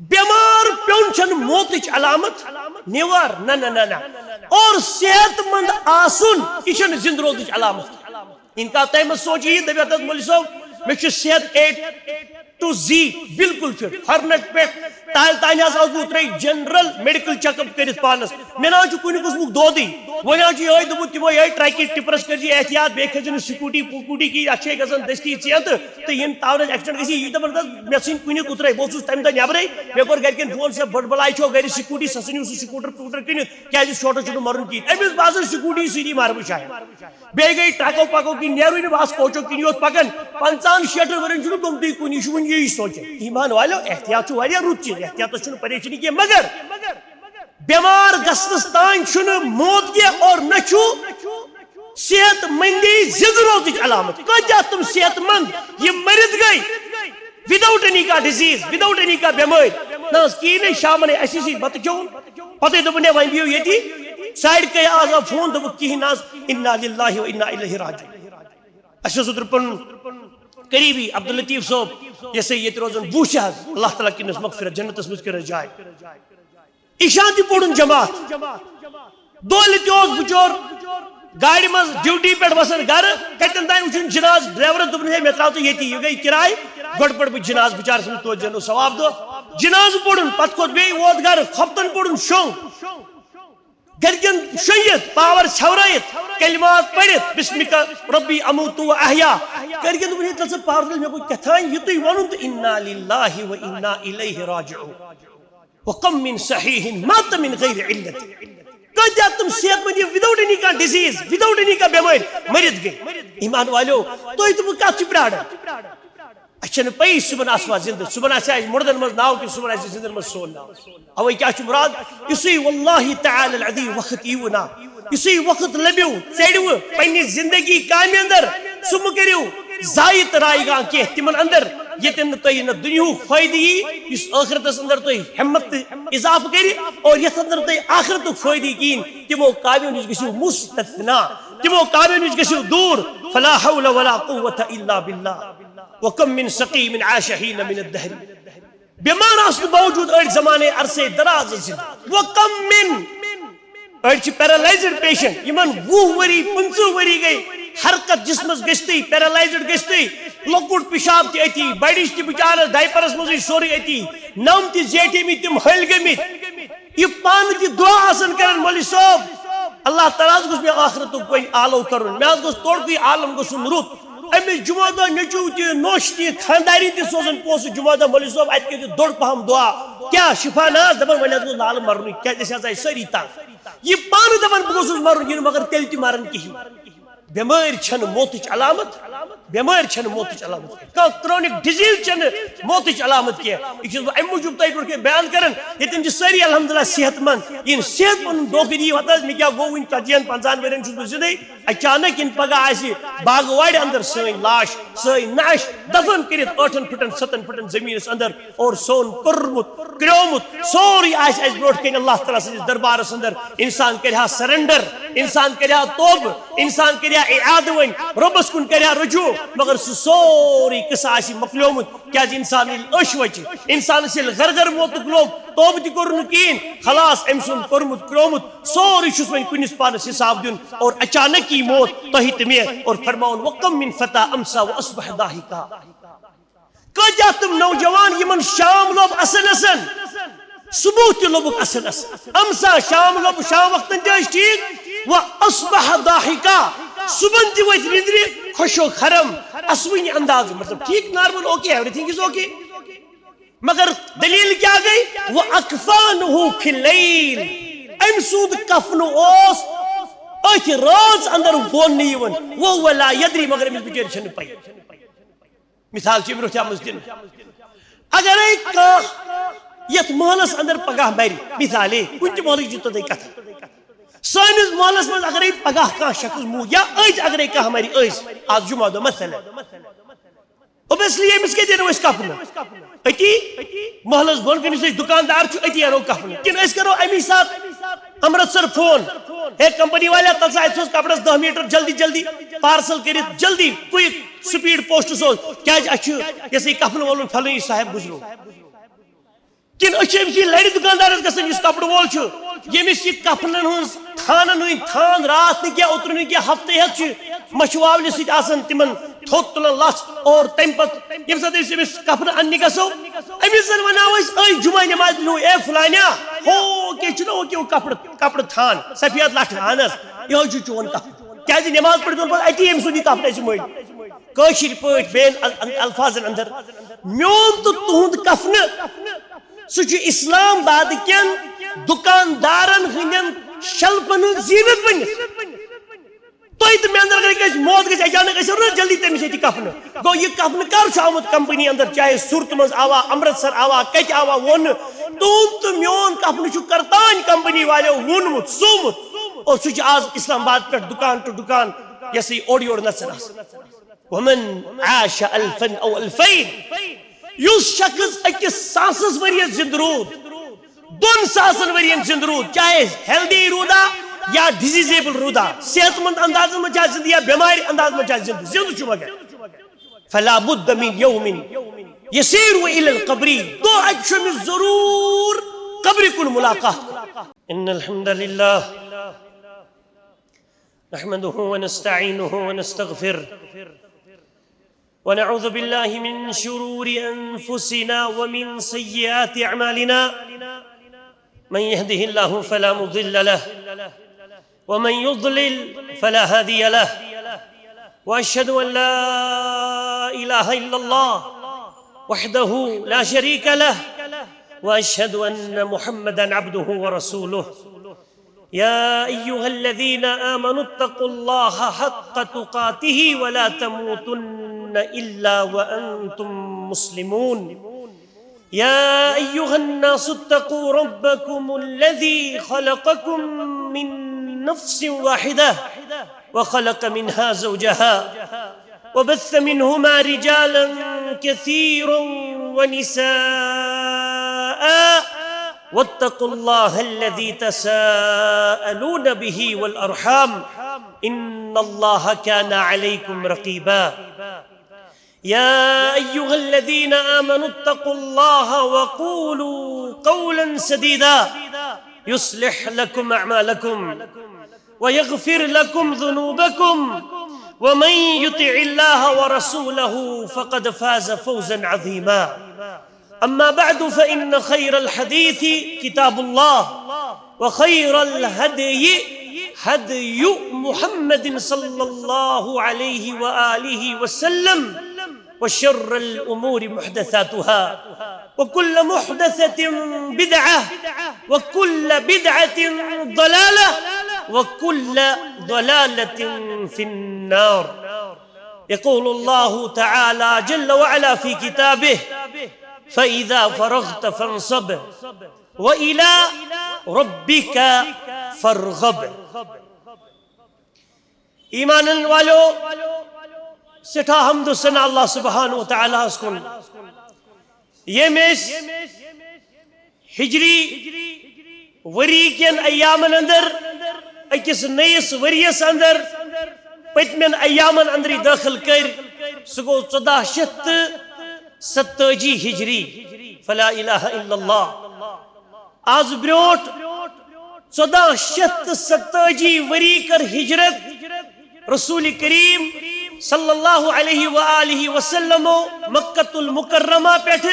بیمار پیون چھن موتچ علامت نیوار نہ اور صحت مند آسن یہ چھن زند روزچ علامت ان کا تیم سوچی دبیت مولوی صاحب میں صحت A to Z بالکل فٹ ہرنٹ پہ تانہ ترے جنرل میڈیکل چیک اپ کرت پانس مے نا کن قسمک دودی ون یہ دپت تمو یہ ٹرکی ٹپرس کر احتیاط بیٚیہِ کھسن سکوٹی پوکوٹی کی اچھے گژھن دستی ژیت تو یم تاون ایکسیڈنٹ گژھِ یہ دپان مے ژھٕنۍ کُنہِ کُترے بہٕ اوسُس تمہِ دۄہ نیبرٕے مے کوٚر گرِکٮ۪ن فون سا بٔڑ بلاے چھو گرِ سکوٹی سۄ ژھٕنِو سُہ سکوٹر پوٗٹر کٕنِتھ کیازِ شوٹر چھُنہٕ مرُن کِہیٖنۍ أمِس باسان سکوٹی سۭتی مر بہٕ شاید بیٚیہِ گٔے ٹرکو پکو کِنۍ نیرُے نہٕ بس کوچو کِنۍ یوت پکان 50-60 ؤرین چھُنہٕ گوٚمتُے کُنہِ یہِ چھُ وُنہِ یی سونچان ایمان والو احتیاط چھُ واریاہ رُت چیٖز احتیاطس چھُنہٕ پریشٲنی کینٛہہ مگر بیمار گژھنس تانۍ چھُنہٕ موت کینٛہہ اور نہ چھُ صحت مندی زند روزچ علامت کۭتیاہ تِم صحت مند یِم مٔرِتھ گٔے وداؤٹ اینی کانٛہہ ڈِزیٖز وداؤٹ اینی کانٛہہ بٮ۪مٲرۍ نہ حظ کِہیٖنۍ شامن اسی سۭتۍ بتہٕ کھیوٚن پتہٕ دوٚپُن ہے وۄنۍ بِہِو ییٚتی سایڈ کٔرۍ آز آو فون دوٚپُکھ کِہیٖنۍ نہ حظ انا للہ و انا الیہ راجعون اَسہِ اوس اوترٕ پنُن قریبی عبداللطیف صٲب یہِ سا ییٚتہِ روزان بوٗچھِ حظ اللہ تعالیٰ کٔرنس مغفرت جنتس منٛز کٔرنس جاے عشاء تہِ پوٚرُن جماعت دۄہلہِ تہِ اوس بچور گاڑِ منٛز ڈیوٹی پٮ۪ٹھ وسان گرٕ کتٮ۪ن تانۍ وٕچھُن جناز ڈرایورس دوٚپُن ہے مےٚ ترٛاو ژٕ ییٚتی یہِ گٔے کِراے گۄڈٕ پٲٹھۍ بہٕ جناز بِچارس منٛز توتہِ زینو ثواب دۄہ جناز پوٚرُن پتہٕ کھوٚت بیٚیہِ ووت گرٕ خۄفتن پوٚرُن شوٚنگ گرکٮ۪ن شۄنگِتھ پاور ژھٮ۪ورٲیِتھ کلمات پٔرِتھ بسمِکا ربی اموتو و احیا گرکٮ۪ن دوٚپُن ہے تیٚلہِ ژٕ پاور تیٚلہِ مےٚ گوٚو کیٛاتھانۍ یُتُے ووٚنُن تہٕ انا للہ و انا الیہ راجعون وکم من صحیح مات من غیر علت کۭتیاہ تِم صحت مند وداؤٹ اینی کانٛہہ ڈِزیٖز وداؤٹ اینی کانٛہہ بٮ۪مٲرۍ مٔرِتھ گٔے ایمان والٮ۪و تُہۍ تہٕ بہٕ کتھ چھِ پرٛاران اَسہِ چھنہٕ پیی صُبحن آسوا زندٕ صُبحن آسیا اَسہِ مُردن منٛز ناو کہِ صُبحن آسہِ زندن منٛز سون ناو اوے کیٛاہ چھُ مُراد یُسُے واللہ تعالی العظیٖم وقت ییٖوٕ نا یُسُے وقت لبیو ژٔرِوٕ پننہِ زندگی کامہِ اندر سُہ مہٕ کٔرِو ضایہِ تہٕ رایہِ گاہ کینٛہہ تِمن اندر ییٚتٮ۪ن نہٕ تۄہہِ نہ دُنیہُک فٲیدٕ یی یُس ٲخرتس اندر تۄہہِ ہٮ۪مت تہٕ اضافہٕ کرِ اور یتھ اندر تۄہہِ آخرتُک فٲیدٕ یی کِہیٖنۍ تِمو کامیو نِش گٔژھِو مُستثنا تِمو کامیو نِش گٔژھِو دوٗر فلا حول ولا قوة الا بالله وكم من سقيم عاش حين من الدهر بیمار آسنہٕ باوجوٗد أڑۍ زمانے عرصے دراز ٲسِتھ وكم من أڑۍ چھِ پیرالایزڈ پیشنٹ یِمن 20 ؤری 25 ؤری گٔے حرکت جسمس گٔژھتٕے پیرالایزڈ گٔژھتٕے لۄکُٹ پِشاب تہِ أتی بڑِش تہِ بِچارس ڈایپرس منٛزٕے سورُے أتی نم تہِ زیٹھمٕتۍ تِم ہلۍ گٔمٕتۍ یہِ پانہٕ تہِ دعا آسان کران مولوی صٲب اللہ تعالیٰ حظ گوٚژھ مےٚ آخرتُک وۄنۍ آلو کرُن مےٚ حظ گوٚژھ توڑکُے عالم گژھُن رُت أمِس جمعہ دۄہ نیٚچوٗ تہِ نوٚش تہِ خانٛدارٮ۪ن تہِ سوزان پونٛسہٕ جمعہ دۄہ مولوی صٲب اَتہِ کٔرِو دوٚر پہم دعا کیٛاہ شفا نہ حظ دپان وۄنۍ حظ گوٚژھ نالہٕ مرنُے کیٛازِ أسۍ حظ آیہِ سٲری تنگ یہِ پانہٕ دپان بہٕ گوٚژھُس مرُن یہِ نہٕ مگر تیٚلہِ تہِ مران کِہیٖنۍ بٮ۪مٲرۍ چھنہٕ موتٕچ علامت بٮ۪مٲرۍ چھنہٕ موتٕچ علامت کانٛہہ کرونِک ڈِزیٖز چھنہٕ موتٕچ علامت کینٛہہ یہِ چھُس بہٕ امہِ موٗجوٗب تۄہہِ برونٛٹھ کَنہِ بیان کران ییٚتٮ۪ن چھِ سٲری الحمدللہ صحت مند یِن صحت مند دھوکہٕ دِیِو ہتہٕ حظ مےٚ کیٛاہ گوٚو وُنہِ 40-50 ؤرین چھُس بہٕ زِندے اچانک یِن پگاہ آسہِ باغہٕ وارِ اندر سٲنۍ لاش سٲنۍ نعش دفن کٔرِتھ 8 پھٕٹن 7 پھٕٹن زٔمیٖنس اندر اور سون کوٚرمُت کرٛیومُت سورُے آسہِ اَسہِ برونٛٹھ کَنہِ اللہ تعالیٰ سٕنٛدِس دربارس اندر انسان کرِ ہا سرنڈر انسان کرِ ہا توبہٕ انسان کرِ ہا اعادٕ وۄنۍ رۄبس کُن کرِ ہا رجوع مگر سُہ سورُے قصہٕ آسہِ مۄکلیومُت کیٛازِ انسان ییٚلہِ أچھ وچہِ انسانس ییٚلہِ غرغر موتُک لوگ توبہٕ تہِ کوٚر نہٕ کِہیٖنۍ خلاص أمۍ سُنٛد کوٚرمُت کرٛومُت سورُے چھُس وۄنۍ کُنِس پانس حساب دیُن اور اچانک یی موت تۄہہِ تہٕ مےٚ اور فرماوُن وکم من فتح امسا واصبح ضاحکا کۭتیاہ تِم نوجوان یِمن شام لوٚب اصل اصل صبح تہِ لوٚبُکھ اصل اصل امسا شام لوٚب شام وقتن تہِ ٲسۍ ٹھیٖک واصبح ضاحکا صبحن تہِ ؤتھۍ نِندرِ خوشو خرم اسوٕنہِ اندازٕ مطلب ٹھیٖک normal okay every thing is okay مگر دلیل کیٛاہ گٔے واکفانہ فی اللیل أمۍ سُنٛد کفنہٕ اوس أتھۍ رٲژ اندر ووننہٕ یِوان وہو لا یدری مگر أمِس بِچٲرِس چھنہٕ پَیی مثال چھِ برونٛٹھ آمٕژ دِنہٕ اگرے کانٛہہ یتھ محلس اندر پگاہ مرِ مثالے کُنہِ تہِ محلٕچ دِتو تۄہہِ کتھ سٲنِس محلس منٛز اگرے پگاہ کانٛہہ شخص موٗد یا أزۍ اگرے کانٛہہ مرِ أزۍ آز جمعہ دۄہ مثلاً اوبیسلی أمِس کیٛاہ دِنو أسۍ کفنہٕ أتی محلس بۄن کَنہِ یُس أسۍ دُکاندار چھُ أتی اَنو کفنہٕ کِنہٕ أسۍ کرو اَمی ساتہٕ امرتسر فون ہے کمپنی والیا تل سا اَتہِ سوز کپرس 10 میٖٹر جلدی جلدی پارسل کٔرِتھ جلدی کُیک سپیڈ پوسٹ سوز کیٛازِ اَسہِ چھُ یہِ سا یہِ کفنہٕ وولُن فلٲنی صاحب گُزریو کن اچھی لڑ دکاندار گھن اس کپڑ وول یمس یہ کفنن ہز تھانن ہند تھان رات نی اوتر نی ہفتہ ہتھ مشواونہ سن تمن تھوت تلان لچھ اور تم پتہ یم سات امس کفن انہ گھو امس زن وناو جمعہ نماز نو اے فلانیا ہو کہ کپڑ تھان سفید لٹھ اہن یہ چون کفن کیا نماز پڑھ پہ اتی ام سند کفن مل کاشر پہ بین الفاظن اندر میون تو تہد کفن سہ اسلام باد کن دکاندارن ہندین شلپن زینت بنت تھی تو میں اندر اگر موت گھس اچانک جلدی تمس یہ کفن گو یہ کفن کر آمت کمپنی اندر چاہے صورت مز آوا امرتسر آوا کت آوا ون تہد تو میون کفن کرتان کمپنی والو وونمت سومت اور سہ آز اسلام آباد پہ دکان ٹو دکان یہ اوڑ یور نچان ومن عاش الفن او الفین اس شخص اکس ساسس ورین زند رود دون ساسن ورین زند رود چاہے ہیلدی رودا یا ڈیزیزیبل رودا صحت مند انداز میں چاہے زند یا بیماری انداز میں چاہے زند چھو مگر فلا بد من یوم یسیر الى القبر تو اکشم ضرور قبر کن ملاقات ان الحمد للہ نحمده ونستعینه ونستغفر ونعوذ بالله من شرور أنفسنا ومن سيئات أعمالنا من يهده الله فلا مضل له ومن يضلل فلا هادي له وأشهد أن لا إله إلا الله وحده لا شريك له وأشهد أن محمدا عبده ورسوله يا أيها الذين آمنوا اتقوا الله حق تقاته ولا تموتن إلا وأنتم مسلمون يا أيها الناس اتقوا ربكم الذي خلقكم من نفس واحدة وخلق منها زوجها وبث منهما رجالا كثيرا ونساء واتقوا الله الذي تساءلون به والأرحام إن الله كان عليكم رقيبا يا أيها الذين آمنوا اتقوا الله وقولوا قولا سديدا يصلح لكم أعمالكم ويغفر لكم ذنوبكم ومن يطع الله ورسوله فقد فاز فوزا عظيما أما بعد فإن خير الحديث كتاب الله وخير الهدي هدي محمد صلى الله عليه وآله وسلم وشر الأمور محدثاتها وكل محدثة بدعة وكل بدعة ضلالة وكل ضلالة في النار يقول الله تعالى جل وعلا في كتابه فإذا فرغت فانصب وإلى ربك فارغب ایمان والو سٹھا حمد و ثنا اللہ سبحانہ و تعالیٰ کن یم ہجری وری کن ایامن اندر اکس نئیس وریس اندر پتمن ایامن اندری داخل کر سہ گو 1427 ہجری فلا الہ الا اللہ آز بروٹ 1427 وری کر ہجرت رسول کریم صلی اللہ علیہ وآلہ وسلم مکۃ المکرمہ پیٹھ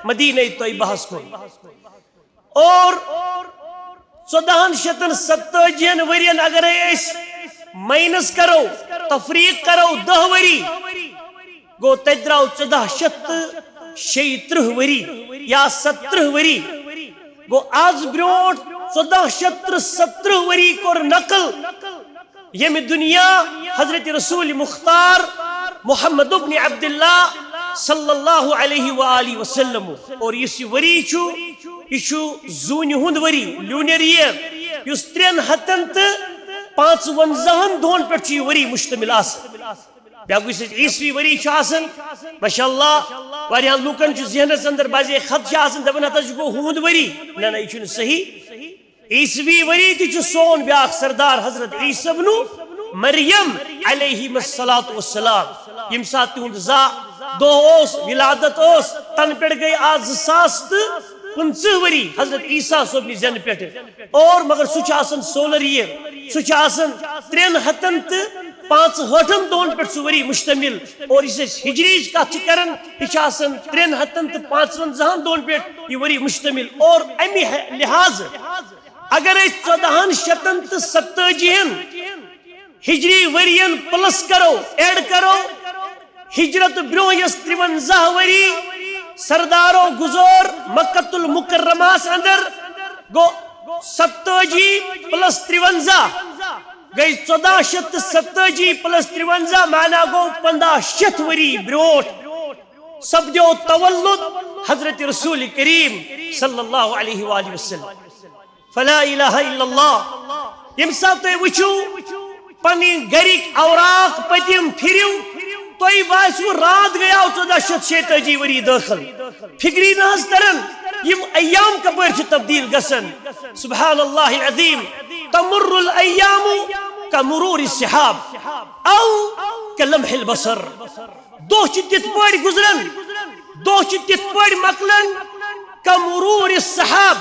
مدینہ طیبہ کو اور 1427 ورین اگر اس مائنس کرو تفریق کرو 10 وری گو تدراو 1436 وری یا 17 وری گو آز بروٹ 1417 وری کور نقل یم دنیا حضرت رسول مختار محمد ابن عبداللہ صلی اللہ علیہ وآلہ وسلم اور یہ وری یہ زون ہند وری لونر ایئر اس 355 دون پہ وری مشتمل عیسوی وری ماشاءاللہ واریاں لوکن ذہنس اندر بازے خط دپان گو ہند وری نہ یہ صحیح عیسوی وری تہ سون بیاکھ سردار حضرت عیسی ابن مریم علیہ السلام یم سات تہد زا دہ ولادت تن پہ گئی آز 2015 15 وری حضرت عیسیٰ صبنی زین پیٹھ اور مگر سوچ آسن سولر ایئر سوچ آسن 365 دون پیٹھ سوری مشتمل اور اسے ہجریج کا چکرن یہ آسن 355 دون پیٹھ یہ وری مشتمل اور امی لحاظ اگر 1487 ہجری ورین پلس کرو ایڈ کرو ہجرت برو یس 53 وری سردارو گزور مکۃ المکرمہ اندر گو 27 پلس 53 گئی 1470 پلس 53 مانا گو 1500 وری بروٹ سپدو تولد حضرت رسول کریم صلی اللہ علیہ وآلہ وسلم فلا الہ الا اللہ یم ساتھ تو وچھو پنی گرک اوراق پتیم پھریو تو باسو رات گیا 1486 وری داخل فکری ناز ترن یم ایام کپر تبدیل گسن سبحان اللہ العظیم تمر الایام کمرور السحاب او کلمح البصر دو تت پڑ گزرن دو تت پڑ مکلن کمرور السحاب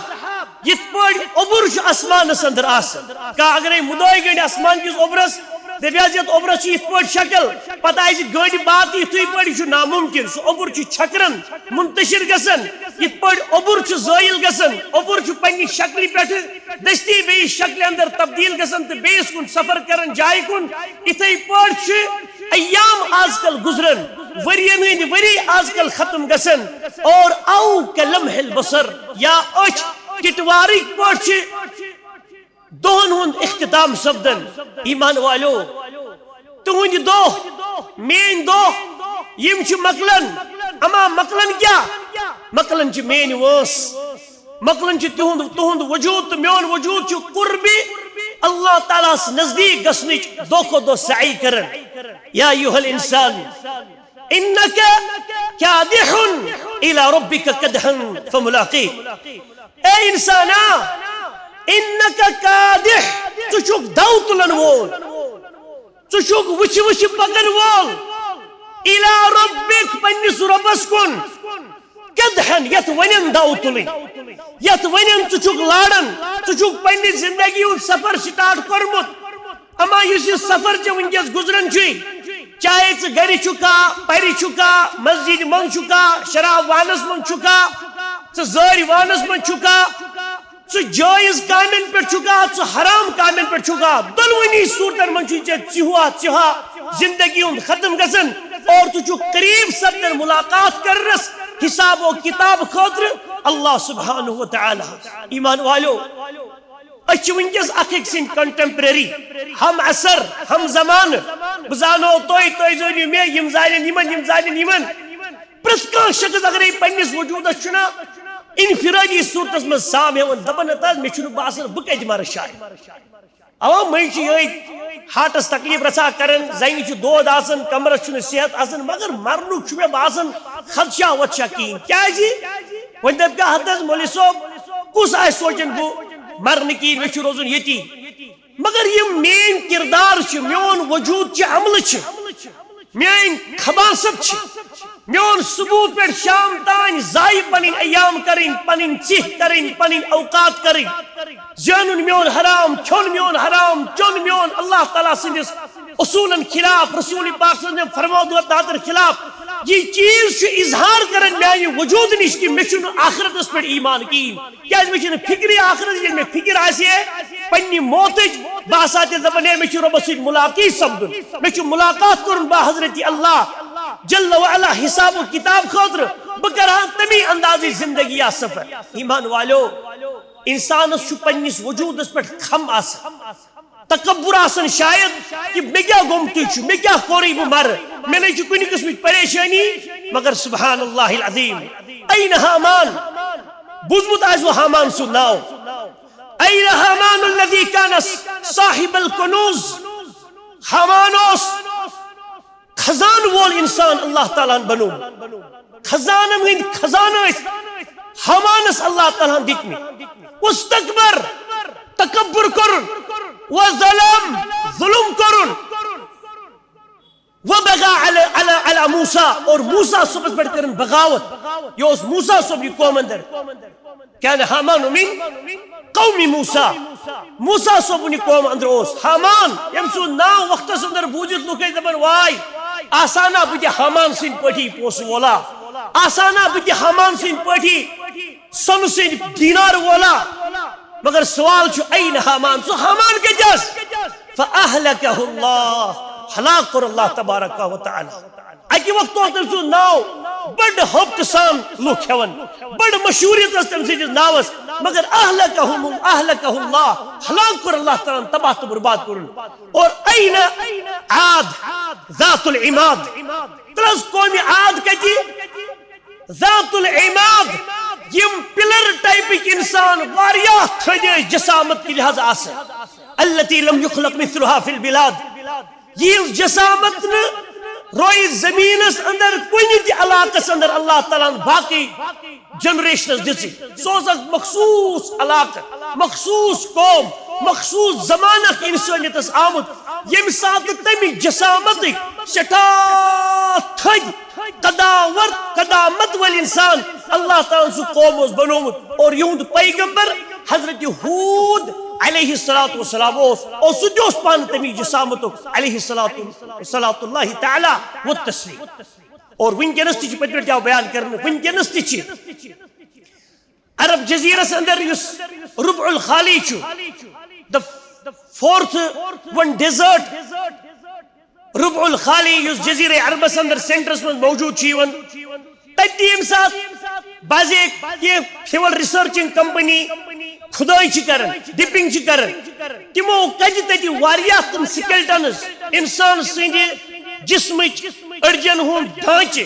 یت پڑ اوبر آسمان اندر آسان کا اگر مدعی گڑ آسمان کس اوبرس دپیاز یت اوبرس یت پڑ شکل پتہ آئی گڑ بات یتھے پڑ یہ ناممکن سہ اوبر چھکرن منتشر گسن یت پڑ اوبر زائل گسن اوبر پنہ شکل پہ دستی بیس شکل اندر تبدیل گسن تو بیس کن سفر کرن جائے کن اتھے پڑ ایام آج کل گزرن ورین ہند وری آج کل ختم گسن اور او کلمح البصر یا اچھ ٹٹوارک پڑ دہن ہند اختتام سپدن ایمان والو تہند دہ مین دہ یم مکلن اما مکلن کیا مکلن مین وانس مکلن تہند وجود تو میون وجود قربی اللہ تعالیٰ نزدیک گسنچ دہ کھو دہ سعی کرن یا ایھا الانسان انک کادح الی ربک کدحا فملاقیہ اے انسانا انک کادح ژٕ دو تلن وول ژٕ وچھ وچھ پکن وول الی ربک پنس ربس کن کدحن یت ونن دو تلن یت ونن ژٕ لارن ژٕ پنہ زندگی ہند سفر سٹارٹ کورمت اما اس سفر ژے ونکس گزرن چھ چاہے ژٕ گھر چھکا پرِ چھکا مسجد من چھکا شراب وانس من چھکا ژٕ زٲرۍ وانس من چھکا ژٕ جائز کامن پہ چھکا ژٕ حرام کامن پہ چھکا دونونی صورتن من ژھا زندگی ہند ختم گسن اور ژٕ قریب سپدن ملاقات کرنس حساب و کتاب خاطر اللہ سبحانہ و تعالی ایمان والو اچھ ونکس اخ سن کنٹمپرری ہم عصر ہم زمان بزانو توئی زانو مے یم زانن یمن پرت کان شخص اگر پنس وجودس چھنا انفرادی صورتس من سام ہیون دپان مے چھُنہٕ باسان بہ کتہ مر شاید اوا مئی چھ یہ ہارٹس تکلیف رژھا کران زنہ چھ دود آسان کمرس چھُنہٕ صحت آسان مگر مرنُک چھُ مے باسان خدشہ ودشہ کہین کیازِ وۄنۍ دپ کیاہ حضرت مولوی صٲب کس آسہِ سونچان بہ مرن کہین مے چھُ روزُن ییٚتی مگر یم مین کردار چھ میون وجود چھ عمل چھ میٲنۍ خباست چھ میون صبح پہ شام تان ضائع پن ایام کریں پن چھ کریں پن اوقات کریں زینن میون حرام کھیون میون حرام چون میون اللہ تعالیٰ سندس اصولن خلاف رسول پاک صلی اللہ علیہ وسلم فرمودر خلاف یہ چیز اظہار کرن میانہ وجود نش کہ مے آخرتس پہ ایمان کہین کیاز مے فکری آخرت یل مے فکر آسے پنہ موتچ بہ ہسا دپان مے ربس ست ملاقات سپدن مے ملاقات کرن با حضرت اللہ جل وعلا حساب و کتاب خاطر بہ کرہا تمی اندازی زندگی سفر ایمان والو انسانس پنس وجودس پہ خم آسان تکبر آسان شاید کہ مے کیا گوم تھی مے کیا کوری بہ مر مے نی کن قسم پریشانی مگر سبحان اللہ العظیم این حامان بوزمت آسو حامان سن ناو این حامان الذي كان صاحب الكنوز حامانوس خزان وول انسان اللہ تعالیٰ بنو خزانن ہند خزانہ حامانس اللہ تعالیٰ دتم واستکبر تکبر کرن وظلم ظلم کرن وبغى على موسى اور موسى صبح پر کرن بغاوت یہ موسى صبح قوم اندر كان هامان من قوم موسى موسى صوبني قوم اندروس هامان يمسو ناو وقت سندر بوجت لوكي دبن واي آسانا بدي هامان سين پٹھی پوس ولا آسانا بدي هامان سين پٹھی سن سين دینار ولا مگر سوال چھو این هامان سو هامان کے جس فأهلكه الله ہلاک کر اللہ تبارک و تعالی اکی وقت تو سو ناو بڑ حبت سان لوک ہون بڑ مشہوریت اس تم سے ناوس مگر اہلکہ اللہ ہلاک کر اللہ تعالی تباہ تو برباد کرن اور این عاد ذات العماد ترس قوم عاد کتی ذات العماد یم پلر ٹائپک انسان واریا تھجے جسامت کی لحاظ آسے التي لم يخلق مثلها في البلاد یہ جسامت روئی زمین اندر کنی تی علاقہ اندر اللہ تعالیٰ باقی جنریشنز دسی سوز اک مخصوص علاقہ مخصوص قوم مخصوص زمانہ کی انسانیت اس آمد یم ساتھ تمی جسامت سٹھا تھج قدامت والانسان اللہ تعالیٰ سو قوم اس بنومت اور یوند پیغمبر حضرت ہود علیہ السلام اور سجوس پان تمی جسامتو علیہ السلام تعالی والتسلیم اور ونکنس تیچی پتر جاو بیان کرنے ونکنس تیچی عرب جزیرہ سے اندر یس ربع الخالی چھو the fourth one desert ربع الخالی یس جزیرہ عرب سے اندر سینٹرس میں موجود چھیون تیم ساتھ بعض ایک فیول ریسرچنگ کمپنی خدائی چھ کرن ڈپنگ چھ کرن تمو کج تتی واریاہ تم سکیلٹنز انسان سندی جسمچ اڑجن ہون ڈھانچہ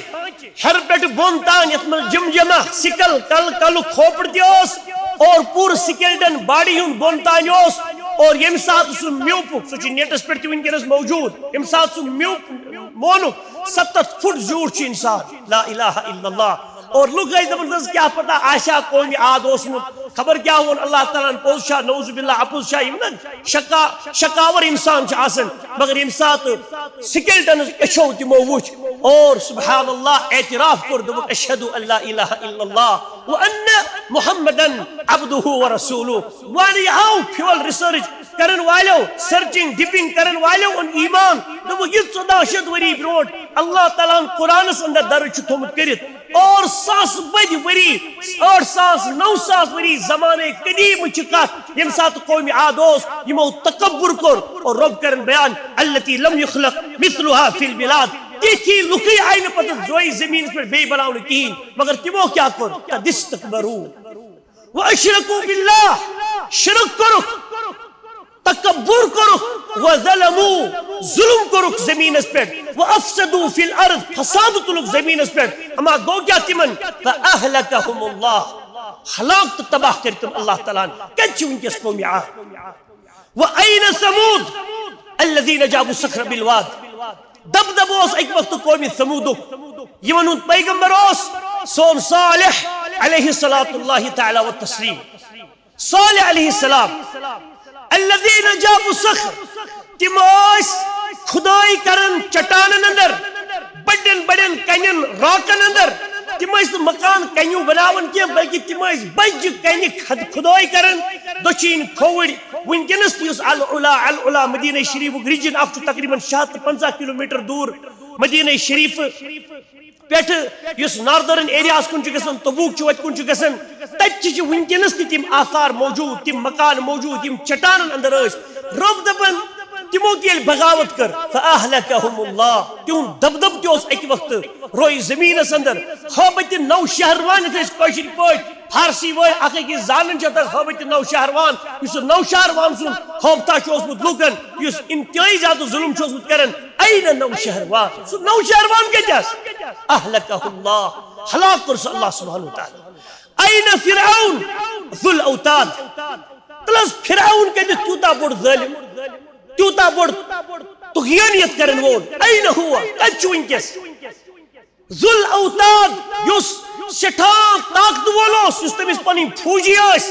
ہر پٹ بون تان یت من جمجمہ سکل کل کھوپڑ دیوس اور پور سکیلٹن باڈی ہون بون تان یوس اور یم سات سو میوپ سو چھ نیٹس پٹ ونکس موجود یم سات سو میوپ مونو 7 فٹ زیور چھ انسان لا الہ الا اللہ اور لوگ گئی زبردست کیا پتا آشا قومی عاد اوسمت خبر کیا ہون اللہ تعالیٰ پوز شاہ نعوذ باللہ اپوز شاہ یمن شکاور انسان چھ آسن مگر یم سات سکیلٹن اچھو تمو وچ اور سبحان اللہ اعتراف کر دو اشہدو اللہ الہ الا اللہ وان محمدن عبدہ ورسولہ وانی آو فیول ریسرچ کرن والو سرچنگ ڈپنگ کرن والو ان ایمان دو یہ 14 وری بروٹ اللہ تعالیٰ قرآن اندر درج تھومت کرت اور 700 بج وری 800 900 وری زمانے قدیم چکت یم سات قوم عاد اوس یمو تکبر کر اور رب کرن بیان التي لم يخلق مثلها في البلاد تھی لکی آئین پتہ زوئی زمین پر بے بناؤن کین مگر تمو کیا کر تدستکبرو واشرکو باللہ شرک کرو تکبر کرو وظلمو ظلم کرو زمین اس پر وافسدو فی الارض فساد تلک زمین اس پر اما گو کیا تمن فاہلکہم اللہ ہلاک تباہ کرتم اللہ تعالیٰ کچھ ان کے قومی عاد وَأَيْنَ ثَمُودُ الَّذِينَ جَابُوا الصَّخْرَ بِالْوَادِ دب اوس ایک وقت قومی ثمودو یمن ہند پیغمبر اوس سون صالح علیہ الصلاۃ تعالی والتسلیم صالح علیہ السلام الذین جابوا الصخر تم اوس خدائی کرن چٹانن اندر بڑن بڑن کنن راکن اندر تم اس مکان کنیو بناون کی بلکہ تم اس بج کنی خدائی کرن دچین کھوڑ ونکنس یس العلا مدینہ شریف ریجن اف تقریبا 750 کلومیٹر دور مدینہ شریف پیٹھ یس ناردرن ایریاز کن گسن تبوک چوت کن گسن تچ ونکنس تم آثار موجود تم مکان موجود تم چٹانن اندر اس رب دبن تمو کی بغاوت کر فاہلکہم اللہ تم دب تیوس ایک وقت روئی زمین اندر خوابت نو شہروان تھیس کوشر پوٹ فارسی وی اخی کی زانن چاہتا خوابت نو شہروان اس نو شہروان سن خوابتا چوسمت لوکن اس انتہائی زیادہ ظلم چوسمت کرن این نو شہروان سو نو شہروان کے جاس اہلکہ اللہ ہلاک کرس اللہ سبحانہ وتعالی این فرعون ذو الاوتاد تلس فرعون کے جو توتا بڑ ظالم توتا بڑ تغیانیت کرن وول این ہوا کچو انکس ذو الاوتاد یس سٹھان طاقت وولوس اس تمیز پنی پھوجی اس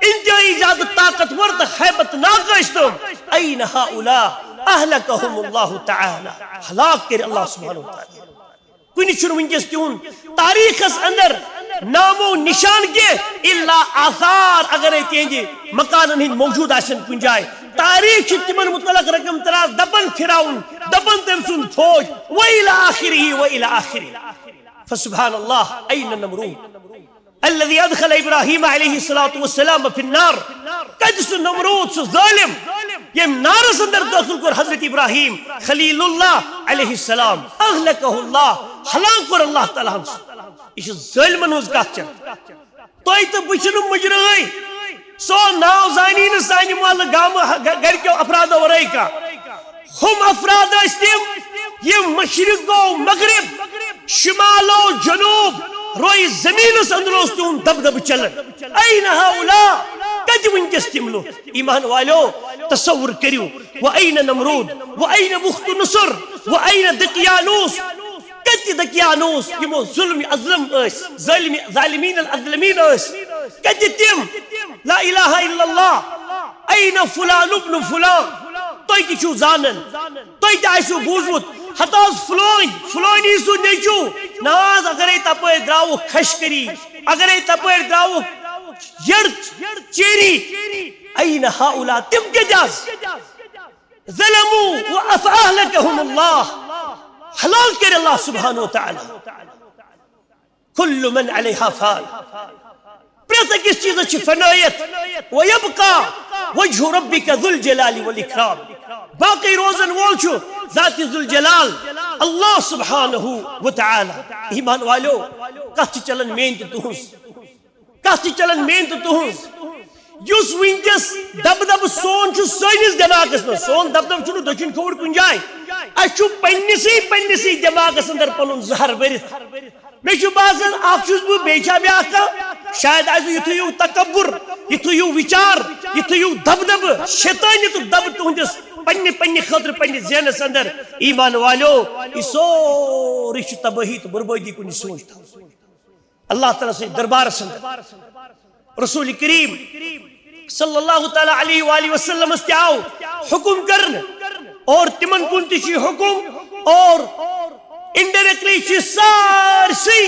انتہائی زیادہ طاقت ورد حیبت ناقش تم این ہاؤلا اہلکہم اللہ تعالی ہلاک کر اللہ سبحانہ وتعالی کنی چھن ونکس تیون تاریخ اس اندر نامو نشان کے الا آثار اگر تہندِ مکانن ہند موجود آسن کن جائے تاریخ تمن متعلق رقم تراز دپن فرعون دپن تم سن فوج وإلى آخره وإلى آخره فسبحان الله أين نمرود الذي أدخل إبراهيم عليه الصلاة والسلام في النار قدس نمرود سو ظالم يم نار سندر داخل کر حضرت ابراہیم خلیل اللہ علیہ السلام اغلقه الله ہلاک کر اللہ تعالی یہ ظالمن ہز کت چھ تہ تو بچن مجرے سو ناو زانی ن سانہ مال گام گرکو افراد ورے کا ہم افراد استم یہ مشرق و مغرب شمال و جنوب روئی زمین اندروس تون دب دب چلن این هؤلاء کج ونکس تم لوگ ایمان والو تصور کریو وأين نمرود وأين بخت نصر وأين دقيانوس کت دقيانوس یمو ظلم اظلم اس ظالمین الاظلمین اس کت تم لا اله الا الله أين فلان ابن فلان تُہۍ تہِ چھِو زانن تُہۍ تہِ آسِو بوٗزمُت ہتا فلانی سُہ نیٚچوٗ نہ حظ اگرے تپٲرۍ درٛاوُکھ کھشکری اگرے تپٲرۍ درٛاوُکھ یٔڑ چیری أين هؤلاء تم کیٛاز ظلموا وأفأهلكهم الله ہلاک کر اللہ سبحانہ وتعالی كل من عليها فان پرت أکِس چیزس چھ فنایت ويبقى وجه ربك ذو الجلال والإكرام باقی روزن وول چھو ذات ذو الجلال اللہ سبحانہ وتعالی ایمان والو کت چلن مین تہذ کت چلن مین تہذ یس ونکس دب دب سون سنس دماغس من سون دب دب چھ دچن کھوڑ کن جائے اس پنسی دماغس اندر پن زہر برت مے باسان اخ بہ بیچا بیاکھ شاید آسو یہ تکبر یہ وچار یہ دب دب شیطانیت دب تہندس پنہ خاطر پنہ ذہنس اندر ایمان والو یہ سوری تباہی تو بربادی کن سوچ اللہ تعالیٰ سے دربار اندر رسول کریم صلی اللہ تعالی علیہ وآلہ وسلم اس آو حکم کرن اور تمن کن تھی حکم اور انڈائریکٹلی سارسی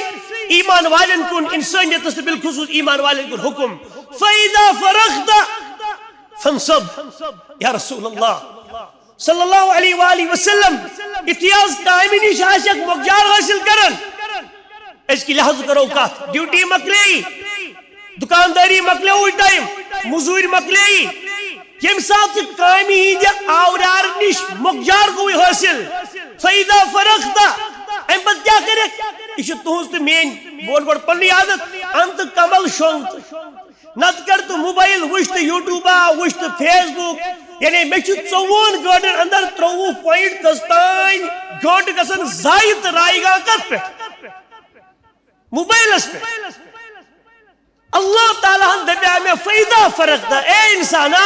ایمان والن کن انسانیت سے بالخصوص ایمان والن کن حکم فَإِذَا فَرَغْتَ فَانْصَبْ یا رسول اللہ صلی اللہ علیہ وآلہ وسلم اتیاز قائمی نش آشک مقجار حاصل کرن اس کی لحظ کرو کات ڈیوٹی مکلی دکانداری مکلے ہوئی ٹائم مزور مکلے یم ساتھ قائمی ہی دیا آورار نش مقجار کوئی حاصل فَإِذَا فَرَغْتَ ایم پت کیا کرے یہ تہذ تو مین بول بڑ پنی عادت انت کمل شونت نت کر تو موبائل وچ تو یوٹیوبا وچ تو فیس بک یعنی میں ژوون گاڑن اندر 23.10 تان گاڑ گسن زائد رائے گا کت پہ موبائل اس پہ اللہ تعالیٰ ہن دبیا میں فائدہ فرق دا اے انسانا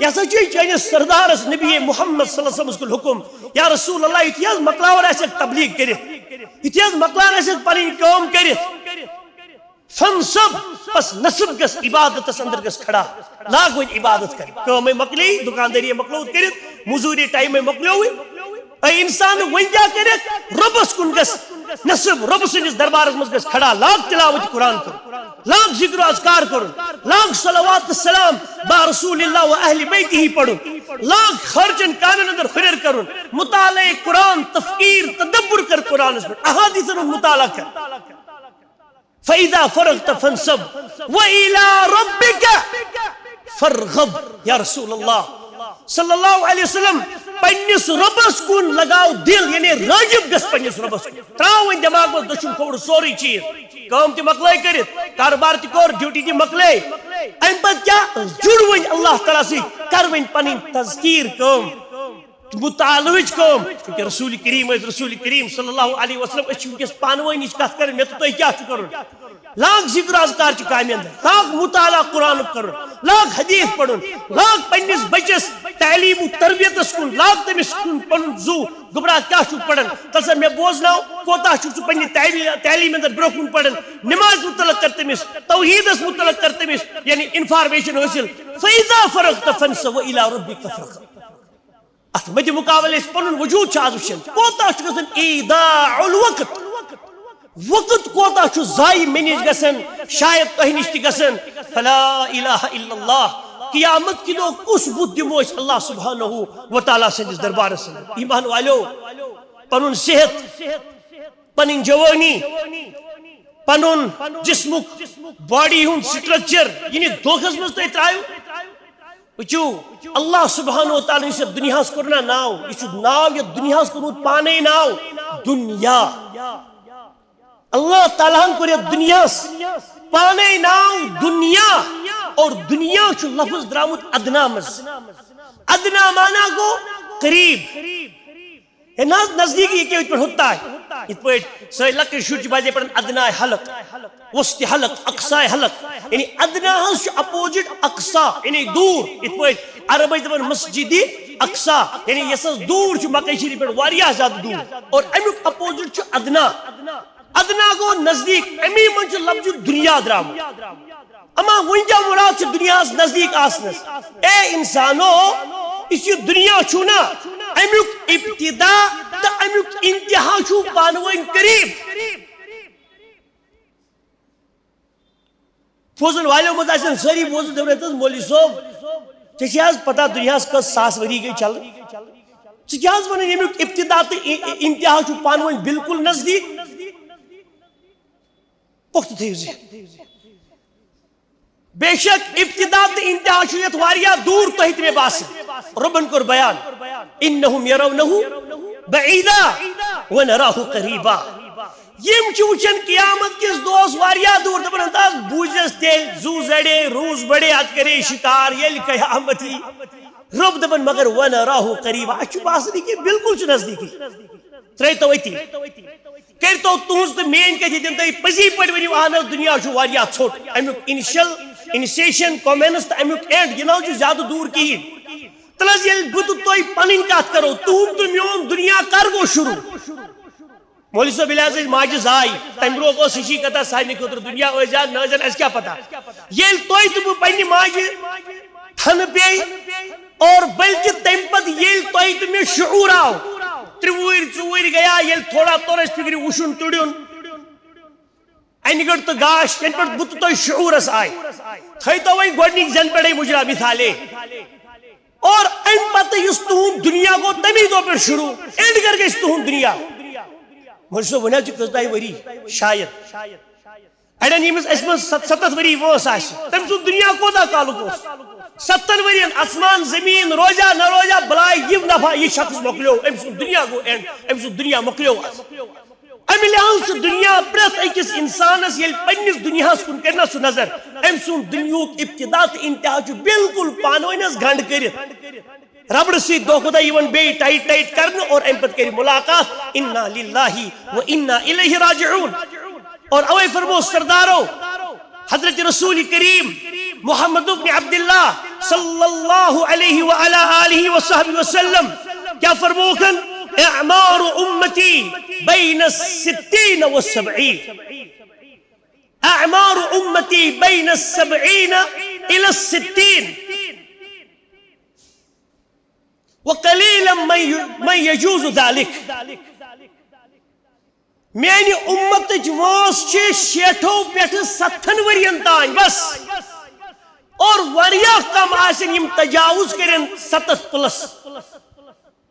یا سچی چاہیے سردار نبی محمد صلی اللہ علیہ وسلم حکم یا رسول اللہ اتیاز مقلاور ایسے تبلیغ کرت اتیاز مقلاور ایسے پنی قوم کرت فنصب پس نصب گس عبادت اندر گس کھڑا لاگ وین عبادت کر قوم مکلی دکانداری مکلو کرت مزوری ٹائم مکلو ہوئی اے انسان وین کیا کرت ربس کن گس نصب رب سنس دربارس مز گس کھڑا لاگ تلاوت قرآن کر لاگ ذکر و اذکار کرن لاگ صلوات السلام با رسول اللہ و اہل بیتی ہی پڑھن لاگ خرچن کانن اندر خرر کرن مطالعہ قرآن تفکیر تدبر کر قرآن اس پر احادیث ان مطالعہ کر فَإِذَا فَرَغْتَ فَانْصَبْ وَإِلَىٰ رَبِّكَ فَارْغَب یا رسول اللہ صلی اللہ علیہ وسلم پنیس ربس کن لگاو دل یعنی راجب گس پنیس ربس کن تراؤن دماغ میں دشن کھوڑ سوری چیز کام تی مکلے کرت کاربار تی کور ڈیوٹی تی مکلے این پت کیا جڑوین اللہ تعالیٰ سی کروین پنین تذکیر کام مطالوج کام کیونکہ رسول کریم صلی اللہ علیہ وسلم اچھی کس پانوائن اس کہت کریں میں تو کیا چکرن لاکھ ذکر اذکار چی کامی اندر لاکھ مطالعہ قرآن کرن لاکھ حدیث پڑھن لاکھ پنیس بچس تعلیم و تربیت اسکن لاکھ تمس پن زو گبراہ کیا چک پڑھن تلسر میں بوزناو کوتا چک پنی تعلیم اندر بروکن پڑھن نماز مطلق کرتے مس توحید اس مطلق کرتے مس یعنی انفارمیشن حاصل فَإِذَا فَرَغْتَ فَانْصَبْ وَإِلَىٰ رَبِّكَ فَارْغَب ات مجھے مقابلے اس پنن وجود چھ آز وچھن کوتا چھ گژھن ایداع الوقت وقت کوتا چھُ ضائع مےٚ نِش گژھان شاید تۄہہِ نِش تہِ گژھان فلا الہ الا اللہ قیامت کی دۄہ کُس بُتھ دِمو أسۍ اللہ سبحانہ و تعالیٰ سٕنٛدِس دربارس منٛز ایمان والیو پنُن صحت پنٕنۍ جوٲنی پنُن جسمُک باڈی ہُنٛد سٹرکچر یہِ نہٕ دھوکھس منٛز تُہۍ ترٛٲیِو وٕچھِو اللہ سبحانہ و تعالیٰ یُس یتھ دُنیاہس کوٚر نا ناو یہِ چھُ ناو یتھ دُنیاہس کوٚرمُت پانے ناو دُنیا اللہ تعالیٰ ہن کوٚر یتھ دُنیاہس پانے ناو دنیا اور دنیا چھُ لفظ درامُت ادنا منٛز ادنا مانا گوٚو قریب ہے نا نزدیکی یہِ کیٛاہ یِتھ پٲٹھۍ ہوٚتام یِتھ پٲٹھۍ سٲنۍ لۄکٕٹۍ شُرۍ چھِ باسے پران ادنائے حلق وسطِ حلق اقصائے حلق یعنی ادنا حظ چھُ اپوزٹ اقصا یعنی دوٗر یِتھ پٲٹھۍ عرب ٲسۍ دپان مسجدِ اقصا یعنی یۄس حظ دوٗر چھُ مکہ شریٖف پٮ۪ٹھ واریاہ زیادٕ دوٗر اور امیُک اپوزٹ چھُ ادنا ادنا گوٚو نزدیٖک امی منٛز چھُ لفظ دنیا درامُت اما وۄنۍ کیٛاہ مراد چھُ دُنیاہس نزدیٖک آسنس اے انسانو یُس یہِ دُنیا چھُ نا امیُک ابتدا تہٕ امیُک انتہا چھُ پانہٕ ؤنۍ قریب بوزن والٮ۪و منٛز آسن سٲری بوزن دپان حظ مولوی صٲب ژےٚ چھے حظ پتہ دُنیاہس کٔژ ساس ؤری گٔے چلان ژٕ کیٛاہ حظ ونان ییٚمیُک ابتدا تہٕ انتہا چھُ پانہٕ ؤنۍ بالکل نزدیٖک پختہٕ تھٲیِو ذہن بے شک ابتدا تہٕ انتہا چھُ یتھ واریاہ دوٗر تۄہہِ تہِ مےٚ باسان رۄبن کوٚر بیان انہم یرونہ بعیدا ونراہ قریبا یم چھِ وٕچھان قیامت کِس دۄہس واریاہ دوٗر دپان حظ بوٗزِس تیٚلہِ زُو زڑے روٗز بڑے اتھ کرے شکار ییٚلہِ قیامت یی رۄب دپان مگر ونراہ قریبا اسہِ چھُ باسان یہِ کہِ بالکل چھُ نزدیٖکی ترٛٲیتو أتی کٔرتو تُہنٛز تہٕ میٲنۍ کتھ ییٚتٮ۪ن تُہۍ پٔزی پٲٹھۍ ؤنِو اہن حظ دُنیا چھُ واریاہ ژھوٚٹ امیُک انیشیشن کومینس تہٕ امیُک اینڈ یہِ نہ حظ چھُ زیادٕ دوٗر کِہیٖنۍ تیٚلہِ حظ ییٚلہِ بہٕ تہٕ تُہۍ پنٕنۍ کتھ کرو تُہُنٛد تہٕ میون دُنیا کر گوٚو شروٗع مولوی صٲب ییٚلہِ حظ أسۍ ماجہِ زاے تمہِ برونٛہہ اوس ہِشی کتھا سانہِ خٲطرٕ دُنیا ٲسۍ زیادٕ نہ ٲسۍ اسہِ کیٛاہ پتہ ییٚلہِ تۄہہِ تہٕ بہٕ پننہِ ماجہِ تھنہٕ پیٚیہِ اور بلکہِ تمہِ پتہٕ ییٚلہِ تۄہہِ تہٕ مےٚ شعوٗر آو 3 4 گٔیا ییٚلہِ تھوڑا توٚر اَسہِ فِکرِ وُشُن تُڑیُن انہِ گٔٹ تہٕ گاش ییٚلہِ پٮ۪ٹھ بہٕ تہٕ تۄہہِ شعوٗرس آیہِ تھٲیتو وۄنۍ گۄڈنِکۍ زٮ۪نہٕ پٮ۪ٹھے مُجرا مثالے اور امہِ پتہٕ یُس تُہُنٛد دُنیا گوٚو تمی دۄہ پٮ۪ٹھ شروٗع اینڈ کر گژھِ تُہُنٛد دُنیا مولوی صٲب وۄنۍ حظ چھِ کٔژتام ؤری شاید اڑٮ۪ن ییٚمِس اَسہِ منٛز 7 ؤری وٲنٛس آسہِ تٔمۍ سُنٛد دُنیا کوتاہ کالُک اوس 7 ؤرین آسمان زٔمیٖن روزیا نہ روزیا بلاے یہِ نفع یہِ شخص مۄکلیو أمۍ سُنٛد دُنیا گوٚو اینڈ أمۍ سُنٛد دُنیا مۄکلیو امہِ لحاظ چھُ دُنیا پرٛٮ۪تھ أکِس انسانس ییٚلہِ پننِس دُنیاہس کُن کرِ نا سُہ نظر أمۍ سُنٛد دُنیہُک ابتدا تہٕ انتہا چھُ بالکل پانہٕ ؤنۍ حظ گنٛڈ کٔرِتھ ربڑٕ سۭتۍ دۄہ کھۄتہٕ دۄہ یِوان بیٚیہِ ٹایٹ کرنہٕ اور امہِ پتہٕ کرِ مُلاقات انا للہ و انا الیہ راجعون اور اوے فرمو سردارو حضرت رسول کریم محمد بن عبداللہ صلی اللہ علیہ وعلی آلہ وصحبہ وسلم کیا فرموکن اعمار امتی بین 60 و 70 اعمار امتی بین 70 الى 60 وقلیلا من یجوز ذلك میانہِ اُمتٕچ وٲنٛس چھِ 60 پٮ۪ٹھٕ 70 ؤرین تام بس اور واریاہ کم آسن یِم تجاوُز کرن 7+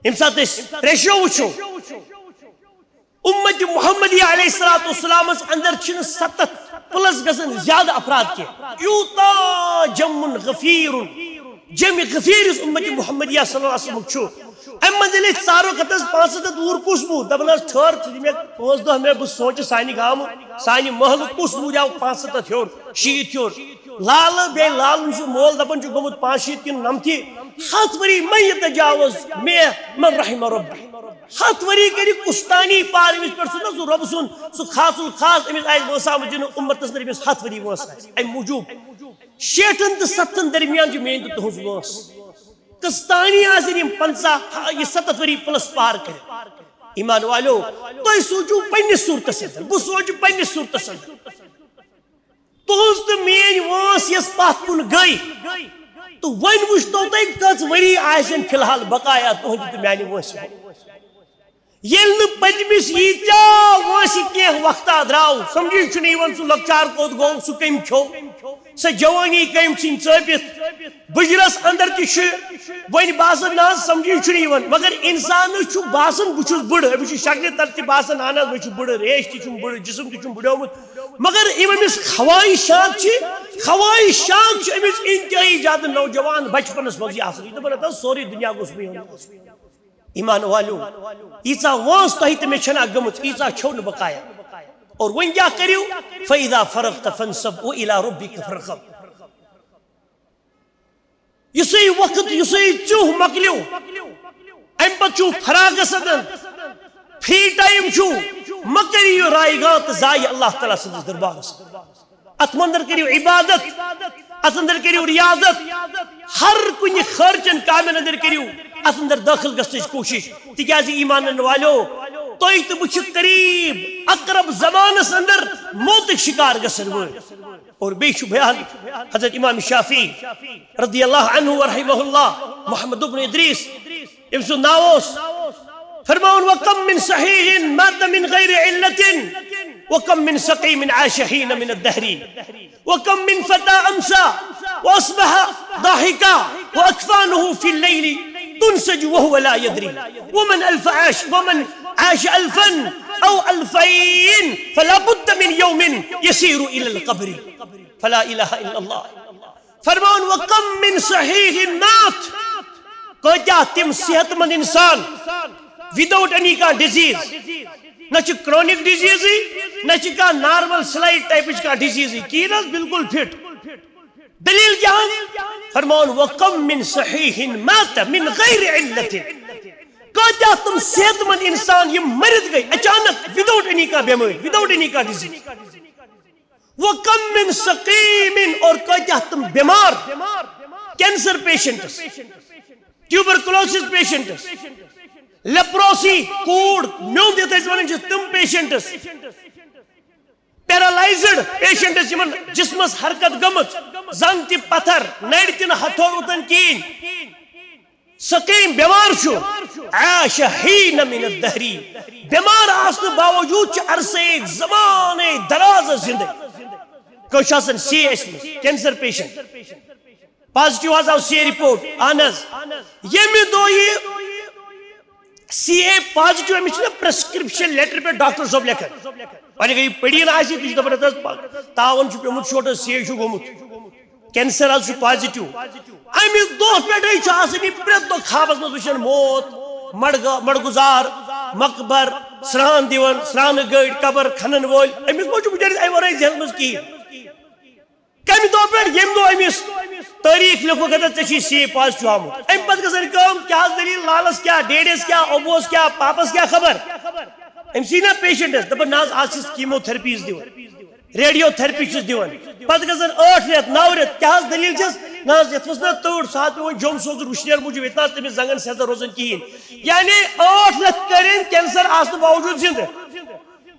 ییٚمہِ ساتہٕ أسۍ ریشیو وٕچھو اُمتِ محمدی علیہ الصلوۃ والسلامس اندر چھِنہٕ 7+ گژھان زیادٕ افراد کینٛہہ یوٗتاہ جمُن غفیٖرُن جمِ غفیٖر یُس اُمتِ محمدیہ صلی اللہ علیہ وسلم چھُ امہِ منٛز ییٚلہِ أسۍ ژارو کتس 500 وُہُر کُس موٗد دپان حظ ٹھٔہر ژٕ دِ مےٚ 5 دۄہ مےٚ بہٕ سونٛچہٕ سانہِ گامہٕ سانہِ محلہٕ کُس موٗد آو 500 ہیوٚر 60 ہیوٚر لالہٕ بیٚیہِ لالُن چھُ مول دپان چھُ گوٚمُت 65 کِنہٕ 90 100 ؤری مہ یہِ تجاوُز مےٚ من رحمہ ربی 100 ؤری کٔرِ کُستانی پار أمِس پٮ۪ٹھ سُہ نا سُہ رۄبہٕ سُنٛد سُہ خاصُل خاص أمِس آسہِ وٲنٛسہٕ آمٕژ دِنہٕ اُمتس نہٕ أمِس 100 ؤری وٲنٛس آسہِ امہِ موٗجوٗب 60 تہٕ 70 درمیان چھِ میٲنۍ تہٕ تُہنٛز وٲنٛس کٔژتانی آسن یِم 50 یہِ 70 ؤری پلس پار کٔرِتھ ایمان والیو تُہۍ سوٗنٛچِو پننِس صوٗرتس اندر بہٕ سونٛچہٕ پننِس صوٗرتس اندر تُہنٛز تہٕ میٲنۍ وٲنٛس یۄس پتھ کُن گٔے تہٕ وۄنۍ وٕچھتو تۄہہِ کٔژ ؤری آسن فی الحال بقایا تُہنٛدِ تہٕ میانہِ وٲنٛسہِ یل پتمس ییتیا وانسی کینہ وقتا دراو سمجھی چھنی یوان سہ لکچار کوت گو سہ کم کھو سہ جوانی کم ژھن ژٲپِتھ بجرس اندر تہ چھ ون باسان نا سمجھی چھنی یوان مگر انسان چھ باسان بہ چھس بڑ بہ چھس شکلہ تر تہ باسان اہن بہ چھس بڑ ریش تہ چھم بڑ جسم تہ چھم بڑیومت مگر امس خواہشات چھ امس انتہائی زیادہ نوجوان بچپنس مز آسان یہ دپان سوری دنیا گوس میون ایمان والو ایسا وانس تہ تہ مے چھنا گمت ایسا چھو نہ بقایا اور ون کیا کریو فاذا فرغت فانصب والى ربك فارغب یسی وقت یسی چوہ مکلیو ام پت چھو فراغ سدن فری ٹائم چھو مکریو رائے گا تو زائی اللہ تعالی سندس دربارس ات مندر کریو عبادت ات اندر کریو ریاضت ہر کن خرچن کامن اندر کریو ات اندر داخل گژھنٕچ کوشش تکیازِ ایمان والو تُہۍ تہٕ بہٕ چھِ قریب اقرب زمانس اندر موتٕکۍ شکار گژھن وٲلۍ اور بیٚیہِ چھُ بیان حضرت امام شافعی رضی اللہ عنہ ورحمہ اللہ محمد بن ادریس أمۍ سُنٛد ناو اوس فرماون وكم من صحيح مات من غير علة وكم من سقيم عاش حين من الدهر وكم من فتى أمسى وأصبح ضاحكا وأكفانه في الليل تنسج وهو لا يدري ومن عاش ألفا أو ألفين فلا بد من يوم يسير إلى القبر فلا إله إلا الله فرمان وكم من صحيح مات كجا تم صحت مند انسان without any kind of disease نہ chronic disease نہ نارمل سلائٹ ٹائپ کا ڈیزیز کینس بالکل فٹ دلیل کیا فرمان وکم من صحیح مات من غیر علت کیا تم صحت مند انسان یہ مرد گئی اچانک وداؤٹ اینی کا بیماری وداؤٹ اینی کا ڈیزیز وکم من سقیم اور کیا تم بیمار کینسر پیشنٹس ٹیوبرکلوسس پیشنٹس لیپروسی کوڑ میون دیتے ونان تم پیشنٹس پیرالائزڈ پیشنٹس یمن جسمس حرکت گمت زن تہ پتھر نڑ تہ ہتھو اوتن کین سقیم بیمار چھو عاش حین من الدہر بیمار آسن باوجود چھ عرصے زمانے دراز زندہ کوش آسن سی ایس میں کینسر پیشنٹ پازیٹیو آز آو سی رپورٹ آنز یمی دو یہ سی اے پازیٹیو امس پرسکرپشن لیٹر پہ ڈاکٹر صاحب لکھن وی گئی پڑین آسی تھی دپان تاون پیومت شوٹ سی اے گومت کینسر آز پازیٹیو امہ دہ پہ آسان یہ پریت دہ خوابس مز وچان موت مڑگزار مقبر سران دِوان سرانہ گاڑی قبر کھنن وول امس ما بچارس امہ ورٲے ذہنس مز کہین کمہ دہ پہ یم دہ امس تاریخ لکھو کہ ژے سی اے پازیٹیو آمت ام پتہ گژھن کٲم کیا دلیل لالس کیا ڈیڈس کیا ابوس کیا پاپس کیا خبر ام سی نا پیشنٹس دپان ناز آز چھس کیمو تھراپیز دِوان ریڈیو تھراپی چھس دِوان پتہ گژھن 8 رٮ۪تھ 9 رٮ۪تھ کیا دلیل چھس ناز یتھ نا تۭر ساتھ پیوان جوم سوزُن وُشنیر موٗجوٗب ییٚتہِ ناز تٔمِس زنگن سیٚزر روزان کِہیٖنۍ یعنی 8 رٮ۪تھ کٔرِنۍ کینسر آسنہٕ باوجوٗد زندٕ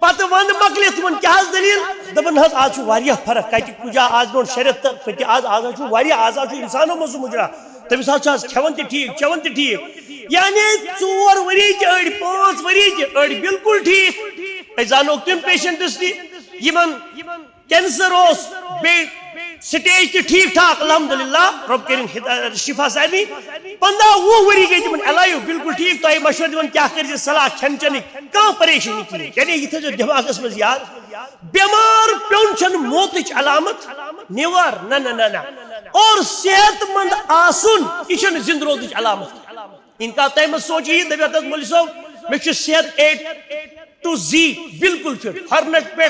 پتہ ون مکلت تمن کیا دلیل دپان حظ آج واریاہ فرق کتہ کجا آز برون شریعت پتہ آز واریاہ آز انسانوں مز مجرا تمس حظ کھیون تہ ٹھیک چون تہ ٹھیک یعنی 4 ؤری تہ أڑۍ 5 ؤری تہ أڑۍ بالکل ٹھیک أسۍ زانوکھ تم پیشنٹس تہ یمن کینسر اوس بیٚیہِ سٹیج تہ ٹھیک ٹھاک الحمدللہ رب کرن شفا سارنی 15-20 ؤری گئی تمن الایو بالکل ٹھیک تہ مشورٕ دِوان کیا کر صلاح کھین چنک کانٛہہ پریشانی کِہیٖنۍ یعنی یہ تھٲیزیو دٮ۪ماغس منٛز یاد بیمار پیوٚن چھنہٕ موتٕچ علامت نِوار نہ نہ نہ نہ اور صحت مند آسُن یہ چھنہٕ زندٕ روزنٕچ علامت ان کا تۄہہِ مہ سوٗنٛچِو دٔپِو حظ مولوی صٲب مےٚ چھُ صحت A to Z بالکل فٹ ہرنٹ پہ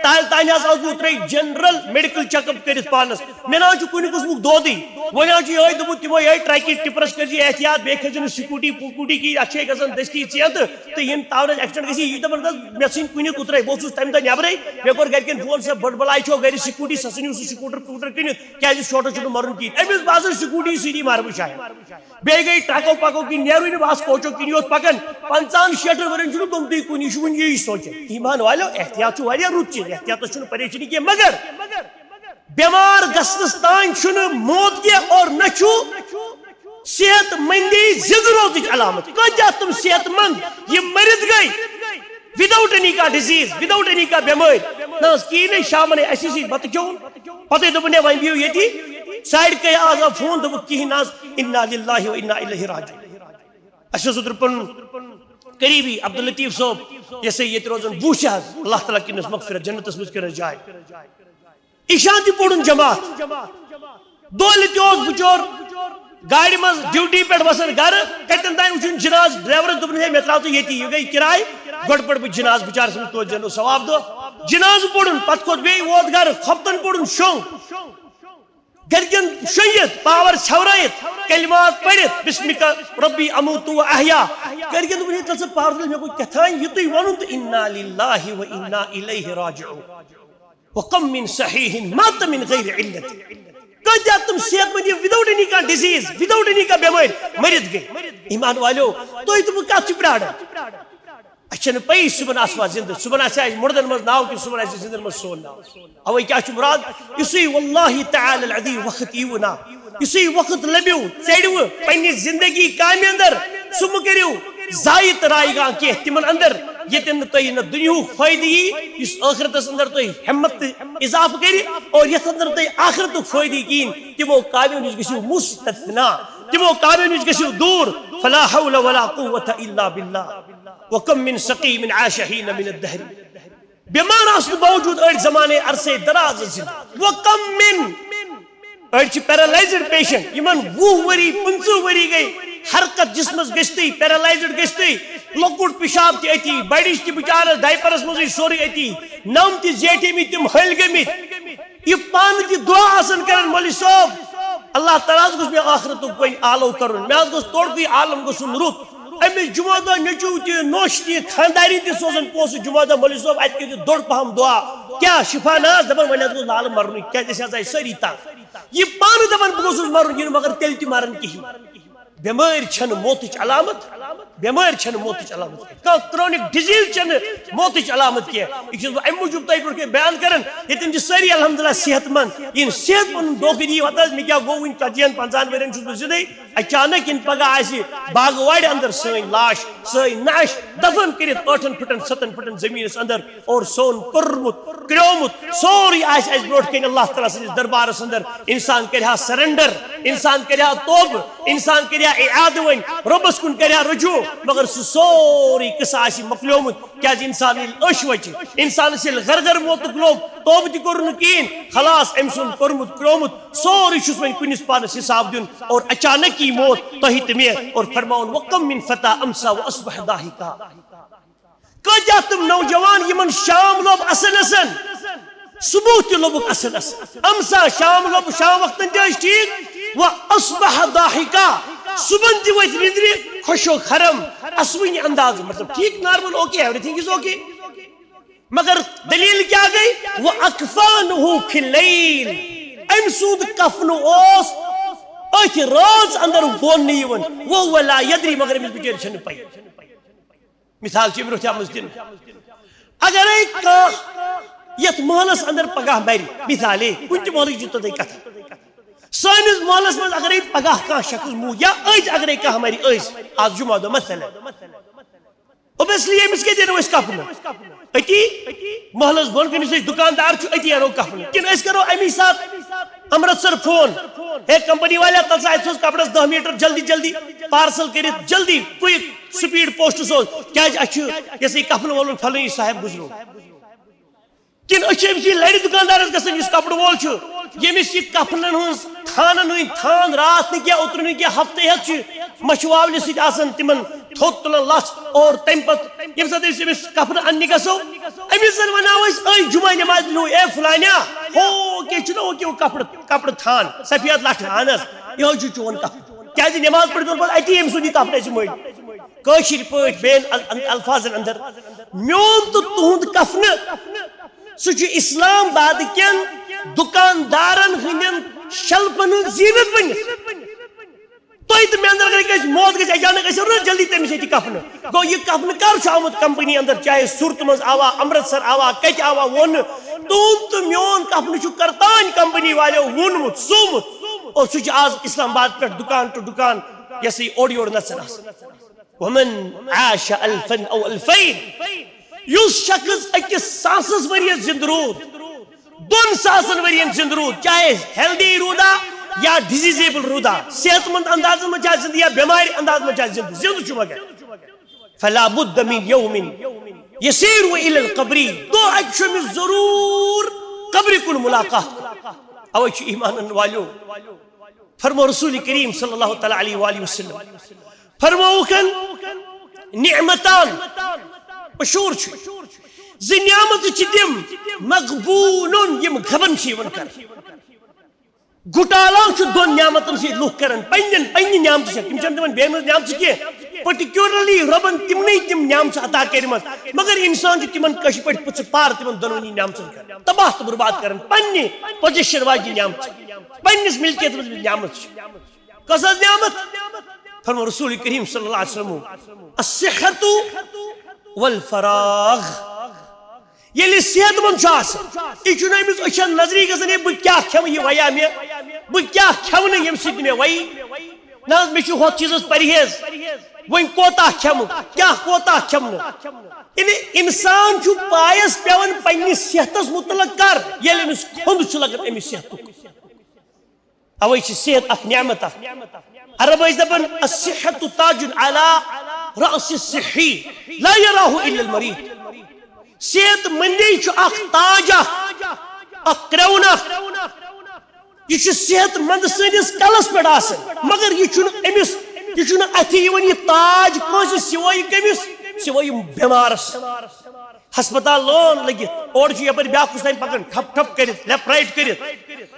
تانہ ترٛٲے جنرل میڈیکل چیک اپ کرت پانس مے نا کُنہِ قٕسمُک دودٕے وۄنۍ حظ یہے دوٚپمُت تِمو یہے ٹرٛکہِ ٹِپرس کٔرزِ احتیاط بیٚیہِ کھٔسزِ نہٕ سکوٗٹی پوٗکوٗٹی کِہیٖنۍ اَتھ چھے گژھان دٔستی ژیٚتہٕ تہٕ یِم تاونس ایکسیڈنٹ گژھِ یہِ دپان حظ مےٚ ژھٕنۍ کُنہِ کُترے بہٕ اوسُس تمہِ دۄہ نٮ۪برٕے مےٚ کوٚر گرِکٮ۪ن فون سا بٔڑ بلاے چھو گرِ سکوٗٹی سۄ ژھٕنِو سُہ سکوٗٹر پوٗٹر کٕنِتھ کیازِ شوٹس چھُنہٕ مرُن کِہیٖنۍ أمِس باسان سکوٗٹی سۭتی مارٕ بہٕ شاید بیٚیہِ گٔے ٹرٛکو پکو کِنۍ نیرُے نہٕ بہٕ کوچو کِنۍ یوت پکان 50-60 ؤرین چھُنہٕ گوٚمتُے کُنہِ یہِ چھُ وُنہِ یی سونچان ایمان والو احتیاط چھُ واریاہ رُت چیٖز احتیاطس چھُنہٕ پریشٲنی کینٛہہ مگر بیمار گژھنس تانۍ چھُنہٕ موت کینٛہہ اور نہ چھُ صحت مندی زندہ روزچ علامت کتیا تم صحت مند یہ مرد گئی وداؤٹ اینی کا ڈیزیز وداؤٹ اینی کا بیمار نا کی نہیں شامن اسی سی بت کیوں پتہ دبنے وین بیو یتی سائیڈ کے آز فون دب کی ناز انا للہ و انا الیہ راجعون اچھا صدر پن قریبی عبداللطیف صاحب جیسے یہ روزن بوشہ اللہ تعالیٰ کی نس مغفرت جنت اس مذکر جائے عشاء تی پڑھن جماعت دول تیوز بچور گاڑی مز ڈیوٹی پہ وسن گھر کتن تین وچن جناز ڈرائیور دبن ہے میں تراو تو یتی یہ گئی کرائے گڑ پڑ بھی جناز بچار سمجھ تو جنو ثواب دو جناز پڑھن پت کھوت بی ووت گھر خفتن پڑھن شون گرکن شیت پاور چھورائت کلمات پڑھت بسمک ربی اموت و احیا گرکن دبن ہے تل سے پاور دل میں کوئی کتھائیں یہ تو ہی ونن تو انا للہ و انا الیہ راجعون وکم من صحیح مات من غیر علت کتیا تم صحت مند وداؤٹ اینی کا ڈیزیز وداؤٹ اینی کا بیمار مرد گئی ایمان والو تو تم کت پراران اچھا پی صبح آسوا زندہ صبح آسہ مردن مز ناو کہ صبح آسہ زندن مز سون ناو اوے کیا چھ مراد اسی واللہ تعالی العظیم وقت یونا اسی وقت لبیو ژڑو پنی زندگی کامہ اندر سم کریو زائد رائے گا کہ تمن اندر یتن تھی نہ دنیا فائدہ اس آخرتس اندر تھی ہمت اضافہ کری اور یت اندر تھی آخرت فائدہ کین تمو کامیو نش گژھو مستثنا تمو کامیو نش گژھو دور فلا حول ولا قوة الا بالله وكم من سقيم عاش حين من الدهر بیمار اس باوجود اڑ زمانے عرصے دراز زندہ وكم من اڑ پیرالائزڈ پیشنٹ یمن 20 وری 15 وری گئی حرکت جسمس گشتی پیرالائزڈ گشتی لکٹ پیشاب تی اتی بڑیش تی بچار ڈائپرس مزی سوری اتی نم تی زیٹی می تم ہل گمت یہ پان تی دعا آسن کرن مولی صاحب اللہ تعالیٰ گوش میں آخرت کوئی آلو کرن میں گوش توڑ کوئی عالم گوشن رک امی جمعہ دہ نچو تی نوش تی خانداری تی سوزن پوس جمعہ دہ مولی صاحب ات کے دوڑ پہم دعا کیا شفا ناز دبن ونیت گوش لال مرنی کیا جیسے آزائی سری تا یہ پان دبن بگوش مرن یہ مگر تیل تی مرن کی بیمار چھن موتچ علامت بیمار چھن موتچ علامت کا کرونک ڈیزیز چھن موتچ علامت کی ایک چیز ام موجود تائی پر بیان کرن یتن جس ساری الحمدللہ صحت مند ان صحت مند دوکھ دی وتا میں کیا گو ان کجین 50 ورن چھس زدے اچانک ان پگا اسی باغ واڑ اندر سین لاش سین ناش دفن کرت 8 پھٹن 7 پھٹن زمین اندر اور سون کرمت کریومت سوری آس اس بروٹ کین اللہ تعالی سے دربار اندر انسان کریا سرنڈر انسان کریا توب انسان کریا اعاد ون ربس کن کریا رجوع مگر سوری قصہ آسی مکلیومت کیا انسان اش وچ انسان سے غرغر موت لوگ توب تہ کرن کین خلاص ام سن کرمت کریومت سوری چھس ون کنس پانس حساب دین اور اچانک کی موت تہی تمے اور فرماون وکم من فتى امسى واصبح ضاحكا کجا تم نوجوان یمن شام لوب اصل اسن صبح تہ لوبک اصل اسن امسا شام لوب شام وقت تہ ٹھیک واصبح ضاحكا صبح تہ وت نندری خوش و خرم اسوین انداز مطلب ٹھیک normal okay everything is okay مگر دلیل کیا گئی وہ اکفانہ فی اللیل ام سود کفن اوس ات راز اندر ون یون وہ لا یدری مگر امس بچیر چھن پائی مثال چھ برو تھامس دن اگر ایک یت محلس اندر پگاہ مری مثال کچھ محلس جتو دے کتھ سانس محلس من اگر پگاہ کا شخص مو یا اج اگر کہ مری اس آج جمعہ دو مثلا اوبیسلی امس کے دین اس کفن اتی محلس بون کنس دکاندار چھ اتی انو کفن کن اس کرو امی ساتھ امرتسر فون ہے کمپنی والے تل سے ایسوس کپڑس 10 میٹر جلدی جلدی پارسل کرت جلدی کوئک سپیڈ پوسٹ سوز کیا اچھ جیسے کفن والن فلنی صاحب گزرو کن اچھ امسی لڑی دکاندارس گسن اس کپڑ وول چھ یمس یہ کفنن ہنس تھانن ہن تھان رات نہ کیا اترن کیا ہفتے ہت چھ مشواول سیت آسن تمن تھوت تلن لس اور تم پت یم سات امس کفن ان گسو امس زن وناو اس اے جمعہ نماز نو اے فلانیا ہو کہ چلو کہ کپڑ تھان سفید لٹ انس یہ چھ چون کفن کیا دی نماز پڑھ دور اتی ام سونی کفن اس مڑ کاشر پٹ بین الفاظن اندر میون تو تہند کفن سچ اسلام باد کن دکاندارن ہندن شلپن زینت بنت تو میں اندر اگر موت گھس اچانک اس جلدی تمس یہ کفن گو یہ کفن کر آمت کمپنی اندر چاہے صورت مز آوا امرتسر آوا کت آوا ون تم تو میون کفن کرتان کمپنی والو وونمت سومت اور سہ آز اسلام آباد پہ دکان ٹو دکان یسی اوڑ یور نژن ومن عاش الفن او الفین یس شخص اکس ساسس ورین زند رود 2,000 ورین زند رود چاہے ہیلدی رودا یا ڈیزیزیبل رودا صحت مند انداز میں چاہے زند یا بیماری انداز میں چاہے زند چھو مگر فلا بد من یوم یسیر الى القبر تو اکشم ضرور قبر کن ملاقات اوچ ایمان والو فرمو رسول کریم صلی اللہ تعالی علیہ وآلہ وسلم فرمو کن نعمتان مشہور چھ زی نعمت چھ تم مغبونن یم غبن چھ یوان کر گٹالان چھ دون نعمتن سی لوک کرن پنن نعمت چھ تم چھ تمن بے نعمت چھ کی پرٹیکولرلی ربن تمنی تم نعمت عطا کرمت مگر انسان چھ تمن کش پٹ پچ پار تمن دونونی نعمت کر تباہ تو برباد کرن پننی پوزیشن واجی نعمت پننس ملکیت من نعمت کس نعمت فرمو رسول کریم صلی اللہ علیہ وسلم الصحت والفراغ یلی صحت مند چھ یہ چھن امس اچھن نظری گژھان بہ کیا کھم یہ ویا مے بہ کیا کھم نہ یم سۭتۍ مے وی نہ مے چھ ہو چیزس پرہیز وۄنۍ کوتاہ کھم کیا کوتاہ کھم نہ یعنی انسان چھ پایس پیوان پننس صحتس متعلق کر ییٚلہِ أمِس کھوٚنٛد چھُ لگان أمِس صحتُک اوے چھ صحت اکھ نعمت عرب ٲسۍ دپان الصحت تاج على رأس الصحی لا يراه الا المريض صحت مندی چھ اکھ تاج اکھ کرون یہ چھ صحت مند سٲنِس کلس پٮ۪ٹھ آسان مگر یہ چھُنہٕ أمِس یہ چھُنہٕ اَتھِ یِوان یہ تاج کٲنٛسہِ سوے کٔمِس سوے بیمارس ہسپتال لون لگت اور یپر بیاکھ تین پکان ٹھپ ٹھپ کرت لیفٹ رائٹ کرت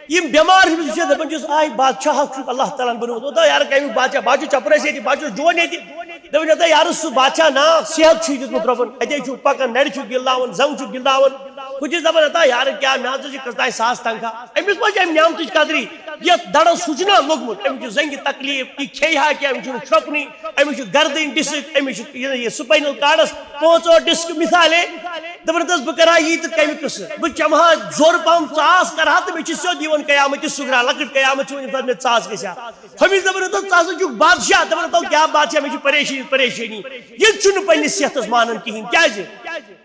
یم بیمار دپان آئی بادشاہ اللہ تعالیٰ بنوت یار کمی بادشاہ بادشاہ چپرس یہ بادشاہ جون یہ دپان یار سہ بادشاہ نا صحت دتمت ربن اتے پکان نر گلدان زنگ گلدان بہت دپان یار کیا مے کتائیں ساس تنخواہ امس ما ام نعمت قدری یہ دڑس سوچنا لوگمت امس زنگہ تکلیف یہ کھیہ کیا امس چھکنی امس گردن ڈسک امس سپینل کارڈس 5 ڈسک مثالے دپان بہ کرا یہ تو کمی قصہ بہ چمہا زور پہم ژاس کرا تو مے سیود یوان قیامت سگرا لکٹ قیامت مے ژاس گژھا ہمس دپان ژاس چھ بادشاہ دپان کیا بادشاہ مے پریشانی یہ چھن پننس صحتس مانن کہین کیازِ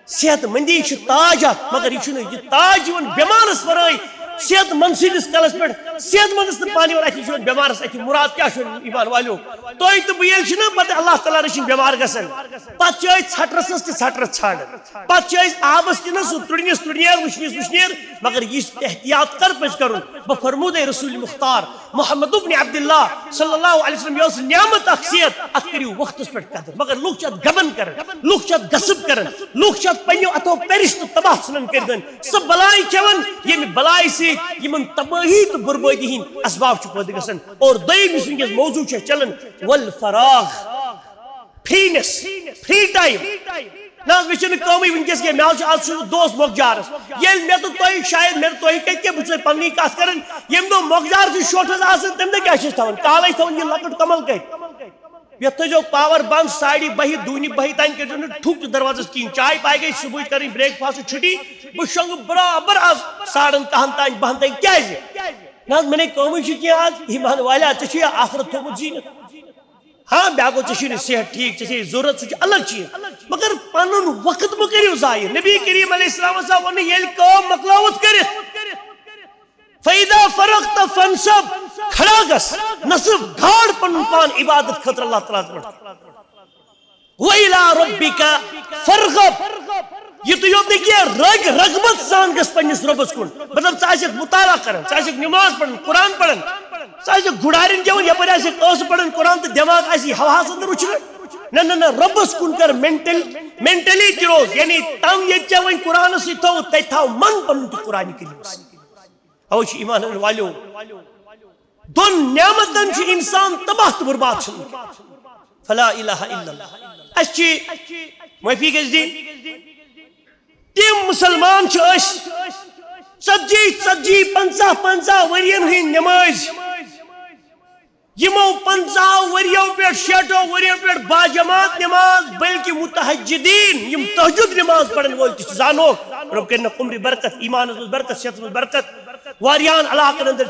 صحت مندی چھ تاج مگر یہ تاج بیمارس ورائے صحت مند سندس کلس پہ صحت مندس پانی اتنے بیمارس اتنے مراد کیا ایمان والو تھی تو بہت نا پتہ اللہ تعالیٰ رچن بیمار گھن پتہ ژھٹرس تہ ژھٹرس ژھانڈان پتہ آبس تہ نا سہ تڑنس تڑنیر وشنس وشنیر مگر یہ احتیاط کر پز کرن بہ فرمودے رسول مختار محمد ابن عبداللہ صلی اللہ علیہ وسلم یہ نعمت اخ صحت ات کریو وقتس پہ قدر مگر لوگ چھ گبن کران لوگ چھ غصب کران لوگ چھ پنو اتو پرش تو تباہ ژھنان کردن سہ بلائی کھیون یم بلائی یمن تباہی تو بربادی ہند اسباب پید گھن اور دیم اس ونکس موضوع چلان والفراغ فرینس فری ٹائم نا مے کمی ونکس کی مے آج دوست مۄکجارس ییٚلہِ مے تو تۄہہِ شاید مے تۄہہِ کتہِ کیٛاہ بہٕ چھُس پننی کتھ کران ییٚمہِ دۄہ مۄکجار چھُ شوٹھس آسان تمہِ دۄہ کیٛاہ چھِ أسۍ تھاوان کالے تھاوان یہ لۄکُٹ کمل کتہِ یتھ تھٲیزیو پاور بند 12:30 2:30 تانۍ کٔرزیو نہٕ ٹھُک تہِ دروازس کِہیٖنۍ چاے پاے گٔے صبحٕچ کرٕنۍ بریک فاسٹ چھُٹی بہٕ شۄنٛگہٕ برابر آز 10:30 تانۍ 12 تانۍ کیازِ نہ حظ مےٚ کٲمٕے چھِ کینٛہہ آز ایمان والیاہ ژےٚ چھُے آخرت تھوٚمُت زیٖنِتھ ہاں بیاکھ گوٚو ژےٚ چھُے نہٕ صحت ٹھیٖک ژےٚ چھے ضروٗرت سُہ چھُ الگ چیٖز مگر پنُن وقت مہٕ کٔرِو ضایع نبی کریم علیہ السلام ہسا ووٚن ییٚلہِ کٲم مۄکلٲوٕتھ کٔرِتھ فَإِذَا فَرَغْتَ فَانصَبْ کھڑا گژھ نصب گاڑ پنُن پان عبادت خٲطرٕ اللہ تعالیٰ ہس پٮ۪ٹھ وَإِلَىٰ رَبِّكَ فَارْغَب یہ تو یوت نہیں کیا رغبت سان گژھ پننس رۄبس کُن مطلب ژٕ آسکھ مطالعہ کران ژٕ آسکھ نماز پران قرآن پران ژٕ آسکھ گُڑارٮ۪ن گٮ۪وان یپٲرۍ آسکھ ٲسہٕ پران قرآن تہٕ دٮ۪ماغ آسی ہواہس انٛدر وٕچھنہٕ نہ رۄبس کُن کر مینٹلی تہِ روز یعنی تنگ ییٚتہِ ژےٚ وۄنۍ قرآنس سۭتۍ تھوٚوُتھ تتہِ تھاو من پنُن تہِ قرآنِ کریٖمس اوے چھُ ایمان والیو دۄن نعمتن چھُ انسان تباہ تہٕ برباد ژھٕنمُت فلا الہ الا اللہ اس چھِ معافی گژھِ دِنۍ تم مسلمان ژتجی 50 ورین ہند نماز یمو 50 وریو پہ 60 وریو پہ باجماعت نماز بلکہ متہجدین یم تہجد نماز پڑھن وول تہ زانو رب کرن عمر برکت ایمان برکت صحت برکت واریان علاقن اندر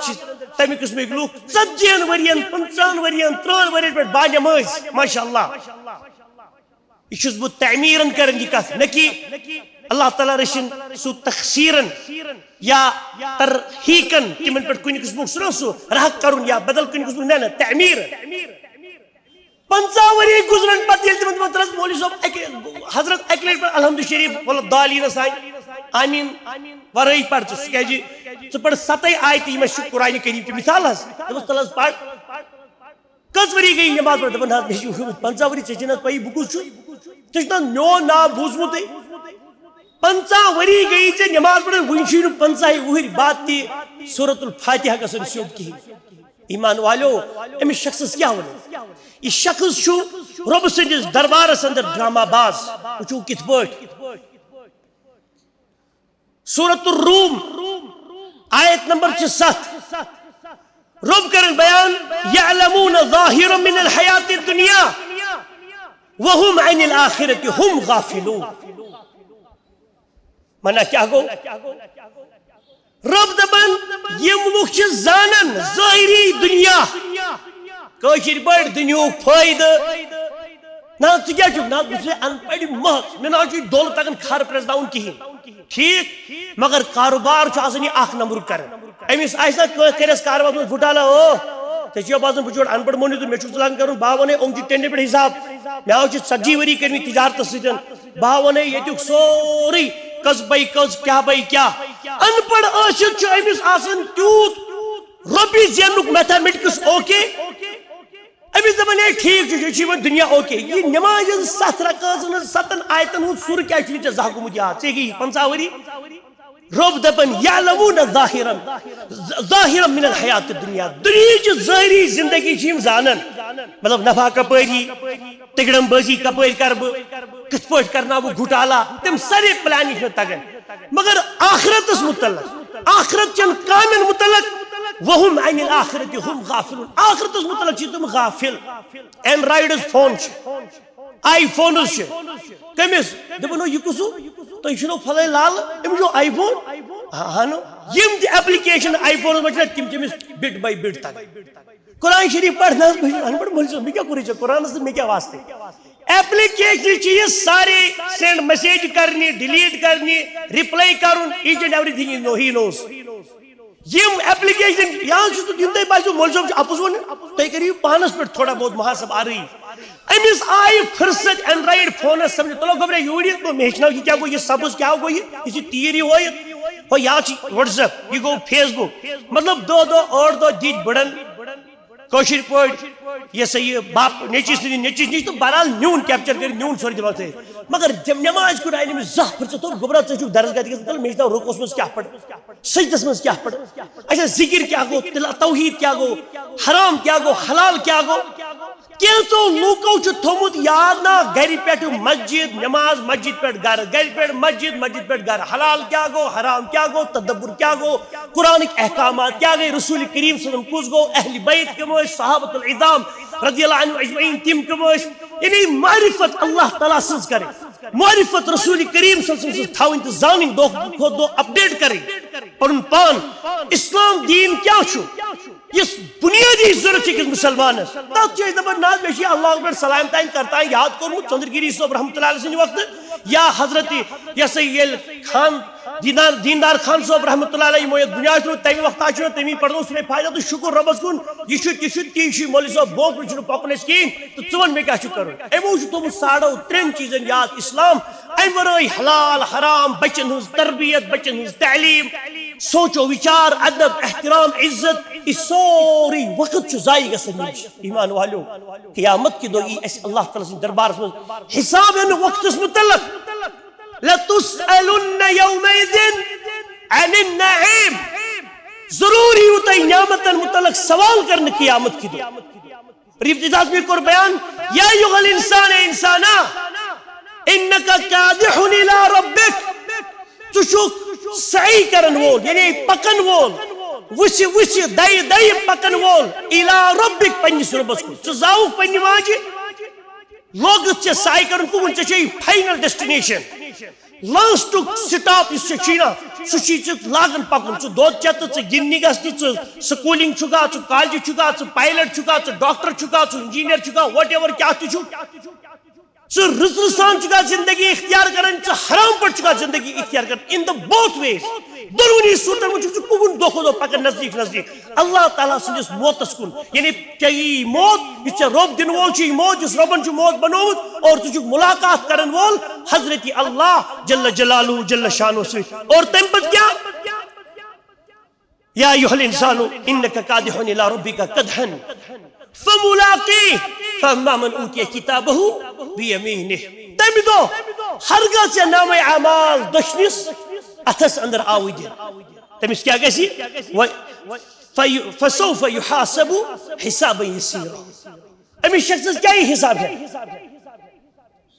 تمہ قسمک لوگ 40 ورین 50 ورین 30 ورین پہ با نماز ماشاء اللہ یہ بہت تعمیرن کرن یہ کت نہ کہ اللہ تعالیٰ رچھن سو تخصیرن یا ترحیقن تمن پہ کن قسم سو سو رحق کرن یا بدل کن قسم نہ تعمیر 50 وری گزرن پتہ یل تمن مطلب مولوی صاحب حضرت اکہ لٹ پہ الحمد شریف بول دالین سان آمین ورئی پڑھ کہ ثہ پڑھ 7 آیت یہ قرآن کریم کی مثال حس دس تل پڑھ کس وری گئی نماز پڑھ دپان حظ مے 50 وری ٹھیک نا پی بہ کس ٹھیک میون نام بوزمت 50 وری گئی ٹھیک نماز پڑھ ون 50 وہر بعد تی سورۃ الفاتحہ گژھن سیود کہین ایمان والو امس شخص کیا ون یہ شخص رب سندس دربارس اندر ڈرامہ باز وچو کت پٹ سورۃ الروم آیت نمبر 7 رب کرن بیان یعلمون ظاہرا من الحیات الدنیا وهم عن الآخرت هم غافلون منا کیا گو رب دبن یم لوگ زانن ظاہری دنیا کاشر بڑ دنیا فائدہ نا کیا نا ان پڑھ محض میں نا دول تگن کھر پرزناؤن کہین ٹھیک مگر کاروبار آسان یہ 1 نمبر کرن امس آسا کرس کاروبار میں گھٹالا او ٹھیک بازن بچوڑ ان پڑھ مونی تو مے چلان کرن با ونے اونجی ٹینڈے پہ حساب مے آو 40 وری کرنی تجارت سن با ونے یتک سوری کس بئی کس کیا بئی کیا ان پڑھ اشت امس آسان تیوت ربی زینک میتھمیٹکس اوکے امس دپان ہے ٹھیک یہ دنیا اوکے یہ نماز 7 رکعتن 7 آیتن ہند سر کیا چھ زہ گومت یاد ٹھیک 50 وری رب دپان یعلمون ظاہرا من الحیات الدنیا دنیا ظاہری زندگی چھ زانن مطلب نفع کپری تگڑم بازی کپر کر کت پہ کرنا وہ گھٹالا تم سارے پلاننگ میں تگن مگر آخرتس متعلق آخرت چن کامن متعلق وهم عن الآخرت هم غافلون آخرتس متعلق چھ تم غافل اینڈرائیڈ فون آئی فونز کمس دپان یہ کسو تھی چھو فلاں لال امس آئی فون ہاں یم تہ ایپلیکیشن آئی فون پہ تم تمس بٹ بائی بٹ تک قرآن شریف پڑھنا ان پڑھ مل میں کیا کرے قرآن سے میں کیا واسطے ایپلیکیشن چیز سارے سینڈ میسیج کرنی ڈیلیٹ کرنی رپلائی کرن each and everything he knows یم ایپلیکیشن یہاں سے یم تھی باسو مول صاحب اپز ون تھی کریو پانس پہ تھوڑا بہت محاسب آ رہی امس آئی فرست اینڈرائیڈ فونس سمجھ تلو خبر یہ تو میں ہیچنا کیا گو یہ سبز کیا گو یہ تیر ہی ہو یا واٹس ایپ یہ گو فیس بک مطلب 2 دید بڑن کوشر پڑ یہ سا یہ باپ نیچیس نیچ تو بہرحال نیون کیپچر کر نیون سوری دماغ سے مگر جب نماز کو رائے میں زہ پھر تو گبرا چھ درس گاہ تل میں رکوس مز کیا پڑھ سجدس مز کیا پڑھ اچھا ذکر کیا گو توحید کیا گو حرام کیا گو حلال کیا گو کینچو لوکو چھ تھومت یاد نا گھر پہ مسجد نماز مسجد پہ گھر گھر پہ مسجد مسجد پہ گھر حلال کیا گو حرام کیا گو تدبر کیا گو قرآنک احکامات کیا گئے رسول کریم صلی اللہ علیہ وسلم کس گو اہل بیت کم صحابۃ العظام رضی اللہ عنہ اجمعین تم کم یعنی معرفت اللہ تعالیٰ سز کرے معرفت رسول کریم صلی اللہ علیہ وسلم تھاؤن تو زانن دو خود دو اپڈیٹ کرے پن پان اسلام دین کیا چھو اس بنیادی ضرورت ہے مسلمان تک چیز دپان نا میں اللہ پہ سلام تعین کرتا ہے یاد کروں چندرگیری صاحب رحمۃ اللہ علیہ سند وقت یا حضرت یہ سا یہ خان دیندار خان صاحب رحمۃ اللہ علیہ مویت دنیا تمہ وقت آ تمی پڑھو سر فائدہ تو شکر ربس کن یہ مولوی صاحب بوکن پکنس کہین تو ژون میں کیا کرن امو تھومت 3.5 چیزن یاد اسلام ام ورائے حلال حرام بچن ہز تربیت بچن ہز تعلیم سوچو وچار ادب احترام عزت یہ سوری وقت ضائع گژھان ایمان والو قیامت کی دۄہ اس اللہ تعالیٰ سٕنٛدِس دربارس منٛز حساب ہن وقتس متعلق لتسألن یومئذ عن النعیم ضرور ہی تۄہہِ نعمتن متعلق سوال کرنے قیامت کی دۄہ ابتداء میں کور بیان یا ایھا الانسان انسانا انک کادح الی ربک ژٕ چھُکھ سعی کرن وول یعنی پکن وول وچ دئی پکن وول الی ربک پنس ربس کن ژٕ زاوُکھ پننہِ واجہِ لوگت ژےٚ سعی کرن کُن ژےٚ چھے فائنل ڈیسٹینیشن لاسٹ سٹاپ اس چینا سہ لاگن پکن ثہ دود چت ثہ گندنی گھنی ثہ سکولنگ چکا ثہ کالج چکا ثہ پائلٹ چکا ثہ ڈاکٹر چکا ثہ انجینئر چکا وٹ ایور کیا تہ ثہ رٕژ سان چکا زندگی اختیار کران ثہ حرام پہ چکا زندگی اختیار کران ان دا بوتھ ویز دونونی صورتن من ثہ کُن دۄہ کھۄتہٕ دۄہ پکان نزدیک نزدیک اللہ تعالیٰ سندس موتس کن یعنی ژےٚ موت یُس ژےٚ رۄب دِنہٕ وول چھُ یہِ موت یُس رۄبن چھُ موت بنومُت اور ژٕ چھُکھ ملاقات کرن وول حضرت اللہ جل جلالہ جل شانہ سۭتۍ اور تمہِ پتہٕ کیاہ یا ایھا الانسان انک کادح الی ربک کدحا فملاقیہ فاما من اوتی کتابہ بیمینہ تمہِ دۄہ ہرگاہ ژےٚ نامہ اعمال دٔچھنِس اتھس اندر آوٕ دِنہٕ تمس کیا گژھِ فسوف یحاسب حسابا یسیرا امس شخصس کیا حساب ہے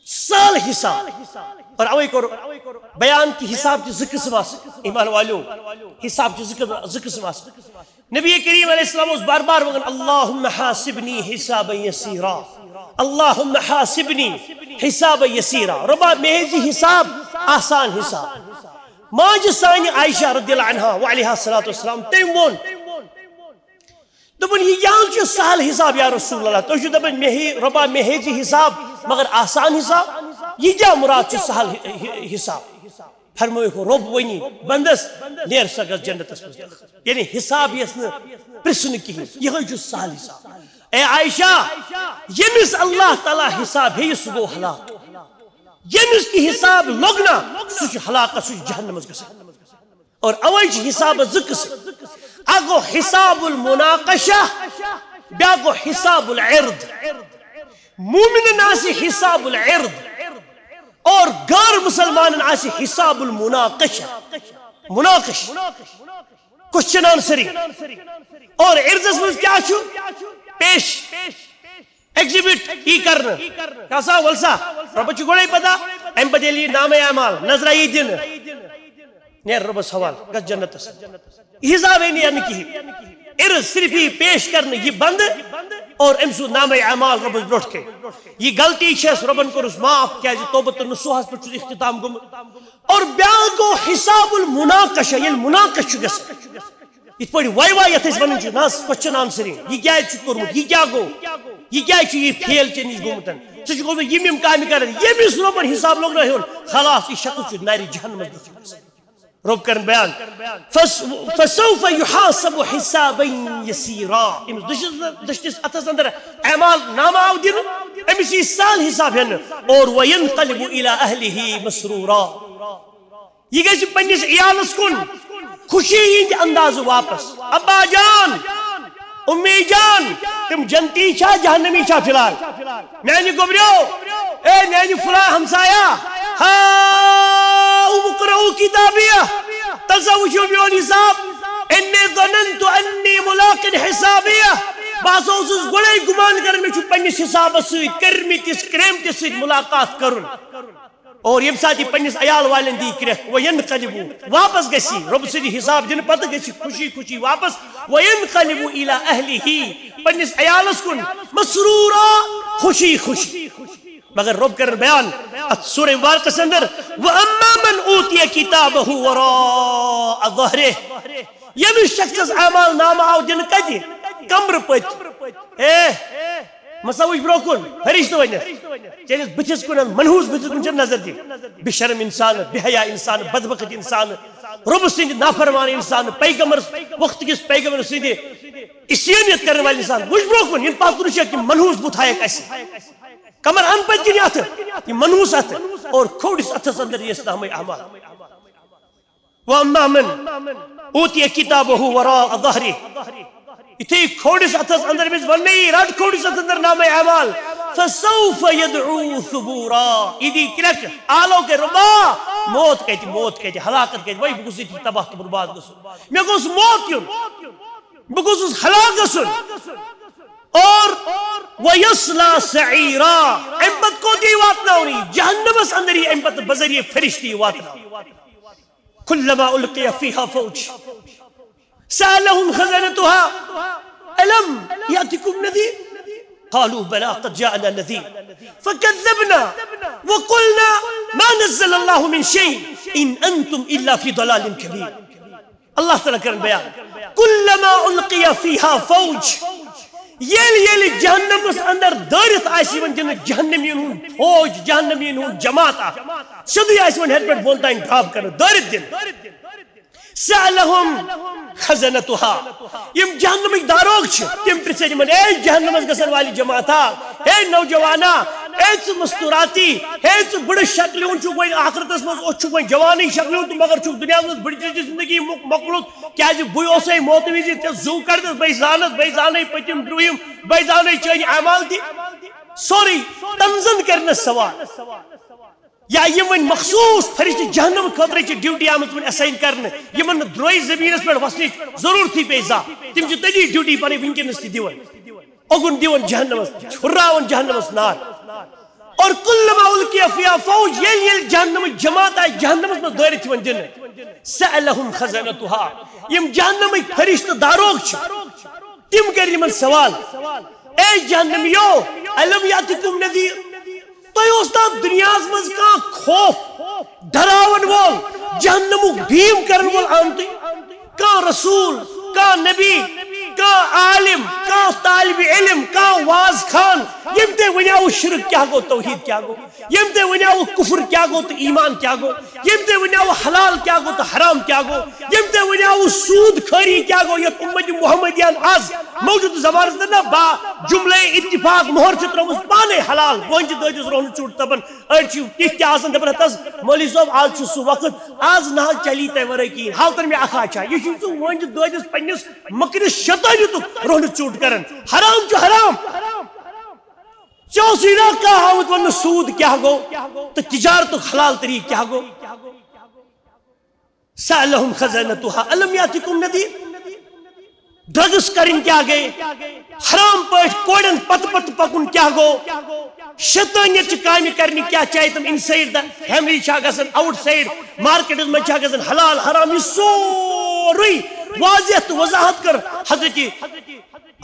سال حساب اور اوے کور بیان کی حساب چھ زٕ قسم ایمان والو حساب چھ زٕ قسم نبی کریم علیہ السلام اس بار بار وگن اللہم حاسبنی حسابا یسیرا اللہم حاسبنی حسابا یسیرا ربا میزی حساب آسان حساب ماج سانی عائشہ رضی اللہ عنہ وعلیہ الصلوۃ والسلام تم وون دپن یہ جان چھ سہل حساب یا رسول اللہ تو دپن ربا مے ہیزی حساب مگر آسان حساب یہ کیا مراد چھ سہل حساب فرمو رب ونی بندس نیر سا گژھ جنتس مز یعنی حساب یس نہ پرسن کہین یہ چھ سہل حساب اے عائشہ یمس اللہ تعالی حساب ہے سہ گو ہلاک یمس کی حساب لوگنا سہ ہلاکت سہ جہنم مز گژھان اور اوے چھ حساب زٕ قسم اکھ گو حساب المناقشہ بیاکھ گو حساب العرض مومنن آسی حساب العرض اور غیر مسلمان آسی حساب المناقشہ مناقش کوشچن آنسرنگ اور عرضس مز کیا چھو پیش ایگزیبٹ ای کرنا کاسا ولسا رب چھ گوڑے پتا ام بدلی نام اعمال نظر ای دن نیر رب سوال گژھ جنتس حساب ہے نہیں کی عرض صرف ہی پیش کرنا یہ بند اور ام سو نام اعمال رب برٹ کے یہ غلطی چھس ربن کرس معاف کیا توبۃ النصوحس پر چھ اختتام گم اور بیاکھ گو حساب المناقشہ یل مناقش چھ گژھان یہ پڑھ وائی وائی یت اس ونن چھ ناس کوسچن آنسرنگ یہ کیا چھ کرمت یہ کیا گو یہ کیا چھ یہ فیل چھ نش گومتن ژٕ چھُکھ گوٚمُت یِم کامہِ کران ییٚمِس رۄبن حساب لوگ نہ ہیوٚن خلاص یہ شخص چھُ نارِ جہنم منٛز رب کرن بیان فسوف یحاسب حسابا یسیرا امس دشنس اتھس اندر اعمال نامہ آو دن امس یہ سال حساب ہن اور وینقلب الى اہلہ مسرورا یہ گژھِ پننس عیالس کن خوشی ہند انداز واپس ابا جان امی جان تم جنتی چھا جہنمی چھا فی الحال میانہ گوبریو اے میانہ فلاں ہمسایا اقرؤوا کتابیہ تلسا وچھو میون حساب انی ظننت انی ملاق حسابیہ بس اوسس گوڑے گمان کرن مے چھ پننس حسابس سۭتۍ کرمتس کریمتس سۭتۍ ملاقات کرن اور یم ساتھ یہ پننس عیال والن دی کرکھ وینقلبوا واپس گژھی رب سٕنٛدِ حساب دن پتہ گژھی خوشی خوشی واپس وینقلبوا الى اہلہ پننس عیالس کن مسرورا خوشی خوشی مگر رب کرن بیان سورہ مبارکس اندر واما من اوتی کتابہ وراء ظہرہ یمس شخصس اعمال نامہ آو دن کتہ کمر پت مساوج برو کن فرشتہ ون چانس بتس کن منحوس بتس کن چھ نظر دن بشرم انسان بحیا انسان بدبخت انسان رب سند نافرمان انسان پیغمبر وقت کس پیغمبر سند اسیانیت کرنے والے انسان وچ برو کن ان پاس کن کہ منحوس بت ہائک اس کمر ان پت کن ات یہ منحوس ات اور کھوڑس اتس اندر یہ نام اعمال واما من اوتی کتابہ وراء ظہرہ اتھے کھوڑس اتس اندر مز ونی رٹ کھوڑس اتس اندر نام اعمال فسوف يدعو ثبورا ایدی کرک آلو کے ربا موت کہتی ہلاکت کہتی وہی بگوسی تھی تباہ تو برباد گسن میں گوس موت یون بگوس ہلاک گسن اور وَيَصْلَى سَعِيرًا امپت کو دی واتنا ہونی جہنمس اندر ہی امپت بذریعہ فرشتی واتنا كلما ألقي فيها فوج سألهم خزنتها ألم يأتكم نذير قالوا بلى قد جاءنا نذير فكذبنا وقلنا ما نزل الله من شيء إن أنتم إلا في ضلال كبير. اللہ تعالیٰ کرن بیان كلما ألقي فيها فوج یل جہنمس اندر دارت آسن دن جہنمین ہند فوج جہنمین ہند جماعت سیدھے آسن ہیٹ پہ بون تین ڈراپ کر دارت دن سألهم خزنتها یم جہنمک داروغ تم پرژھن یمن اے جہنمس گژھن والی جماعتا اے نوجوانا اے ژٕ مستوراتی اے ژٕ بڑٕ شکلہِ ہُنٛد چھُکھ وۄنۍ آخرتس منٛز چھُکھ وۄنۍ جوانٕے شکلہِ ہُنٛد تہٕ مگر چھُکھ دُنیاہس منٛز بٔڑِچ زندگی مۄکلُت کیازِ بٕے اوسے موتہٕ وِزِ ژےٚ زُو کڑتس بے زانَے پٔتِم برٛوٗہِم بے زانَے چٲنۍ اعمال تہِ سورُے تنزن کرنس سوال یا یم ون مخصوص فرشتہ جہنم خاطر ڈیوٹی آمت ون اسائن کرنے یمن دروئی زمینس پہ وسنچ ضرورت پی زا تم تجی ڈیوٹی پہ ونکس تہ دون اگن دون جہنمس ہراون جہنمس نار اور کلما القی فیہا فوج یل جہنم جماعت آئی جہنمس میں دارت ون دن سألهم خزنتها یم جہنم فرشتہ داروغ تم کر یمن سوال اے جہنمیو الم یاتکم نذیر تہ دنیا مز کان خوف ڈراون وول جہنمک بھیم کرن وول آمت کان رسول کان نبی کان عالم کان طالب علم کان واز خان یم تے ونیاو شرک کیا گو توحید کیا گو یم تے ونیاو کفر کیا گو تو ایمان کیا گو یم تے ونیاو حلال کیا گو تو حرام کیا گو یم تے ونیاو سود خری کیا گو یت امت محمدیان آز موجود زمانس نا با جملے اتفاق مہر چھ تروس پانے حلال ونج دجس رون چوٹ تبن اڑچ تہ آسن دپن تس مولوی صاحب آج چھ سو وقت آز نہ چلی تے ورے کی حال تر میں اکھا چھ یہ چھ ونج دجس پنس مکرس شیطان تو رون چوٹ کرن حرام چھ حرام چوسی نہ کا ہاوت ون سود کیا گو تو تجارت حلال طریق کیا گو سألهم خزنتها الم یاتکم نذیر ڈرگس کرن کیا گئے حرام پٹ کوڑن پت پت پکن کیا گو شیطانیت چ کامہ کرنی کیا چاہیے تم ان سائڈ دا فیملی چھا گژھن آؤٹ سائڈ مارکیٹ میں چھا گژھن حلال حرام یہ سورئی واضح وضاحت کر حضرت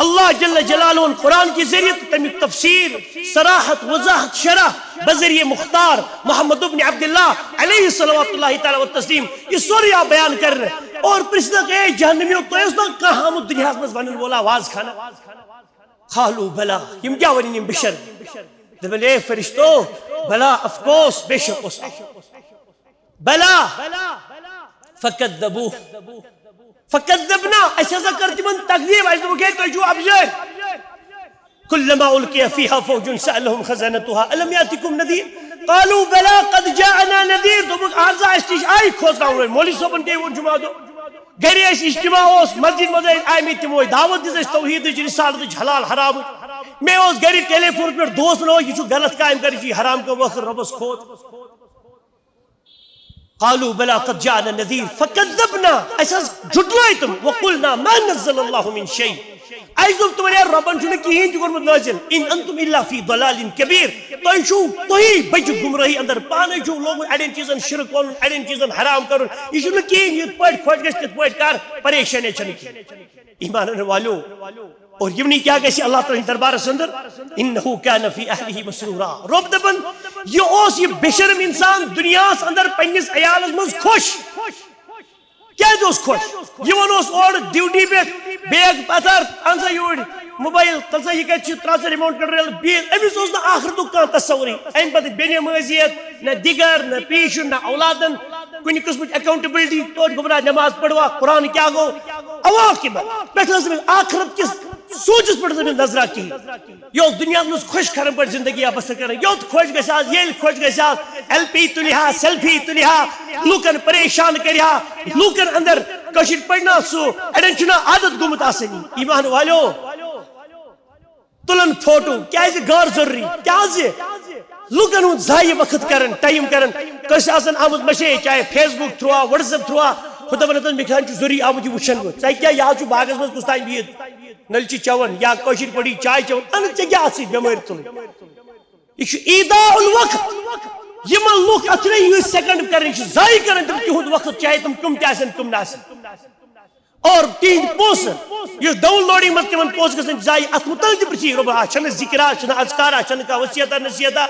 اللہ جل جلالہ قرآن کی ذریعے تمیک تفسیر صراحت وضاحت شرح بذریعہ مختار محمد بن عبداللہ علیہ صلوات اللہ تعالی والتسلیم یہ سوری آپ بیان کر رہے اور پرسنہ کہ اے جہنمیوں تو اس وقت کہاں ہم دنیا میں ونن بولا آواز کھانا قالوا بلا یم کیا ونین بشر دبن اے فرشتو بلا اف کورس بے شک اس بلا فکذبوه فكذبنا اشذا كرت من تكذيب اجدو كيتو جو ابزر كلما القي فيها فوج سألهم خزنتها الم ياتكم نذير قالوا بلى قد جاءنا نذير دبك هذا استش اي خوزا مولوی صاحبن دے جمعہ دو گھر اس اجتماع اس مسجد مزے آئی تمو دعوت دس توحید رسالت حلال حرام میں اس گھر ٹیلی فون پر دوست نہ یہ غلط کام کری حرام کا وقت ربس کھوت قالوا بلا قد جاءنا نذير فكذبنا اساس جھٹلائتم وقلنا ما نزل الله من شيء ایزم تمہارے ربن چھنے کہیں جو نازل ان انتم الا في ضلال كبير توہی بچ گمراہی اندر پانے جو لوگ اڑین چیزن شرک کرن اڑین چیزن حرام کرن یہ چھنے کہیں یہ پٹ کھوج گس پٹ کار پریشانی چھنے ایمان والو اور یہ نہیں کیا کہ اللہ تعالی دربار اندر انه كان في اهله مسرورا رب دبن یہ اوس یہ بشرم انسان دنیا اندر پنس عیالس مز خوش کیا دوس خوش یہ ونوس اور ڈیوٹی پہ بیگ پتھر انسا یور موبائل تلسا یہ کہ تراسر اماؤنٹ کر رہے بیگ امیس اوس نہ آخر تو کان تصوری این پتہ بین مزیت نہ دیگر نہ پیشن نہ اولادن کن قسم اکاؤنٹیبلٹی تو گمراہ نماز پڑھوا قرآن کیا گو عواقب بیٹھا سے آخرت کس سوچس پڑھ زمین نظرہ کی یہ دنیا میں خوش کرن پر زندگی بسر کرن یہ خوش گساز یہ خوش گساز ایل پی تلیہا سیلفی تلیہا لوکن پریشان کریا لوکن اندر کشیر پڑھنا سو اڑن چھنا عادت گمت آسنی ایمان والو تلن فوٹو کیا ہے غور ضروری کیا ہے لوکن ہوں ضائع وقت کرن ٹائم کرن کس آسن آمد مشے چاہے فیس بک تھروا واٹس ایپ تھروا خدا بنتن مکھان چھ ضروری آمد یہ وچھن گو چاہے کیا یا چھ باغس مز کستان بیت نلچی چون یا کوشر پڑی چائے چون ان چگیا اسی بیمار تل یہ ایداء الوقت یہ من لوک اتنے یہ سیکنڈ کرن ضائع کرن تم تہد وقت چاہے تم کم تاسن کم ناسن اور تین پوس یہ ڈاؤن لوڈنگ مت تمن پوس گژھن جائے ات متعلق پرچھی رب چھن ذکرہ چھن اذکارہ چھن کا وصیتہ نصیحتہ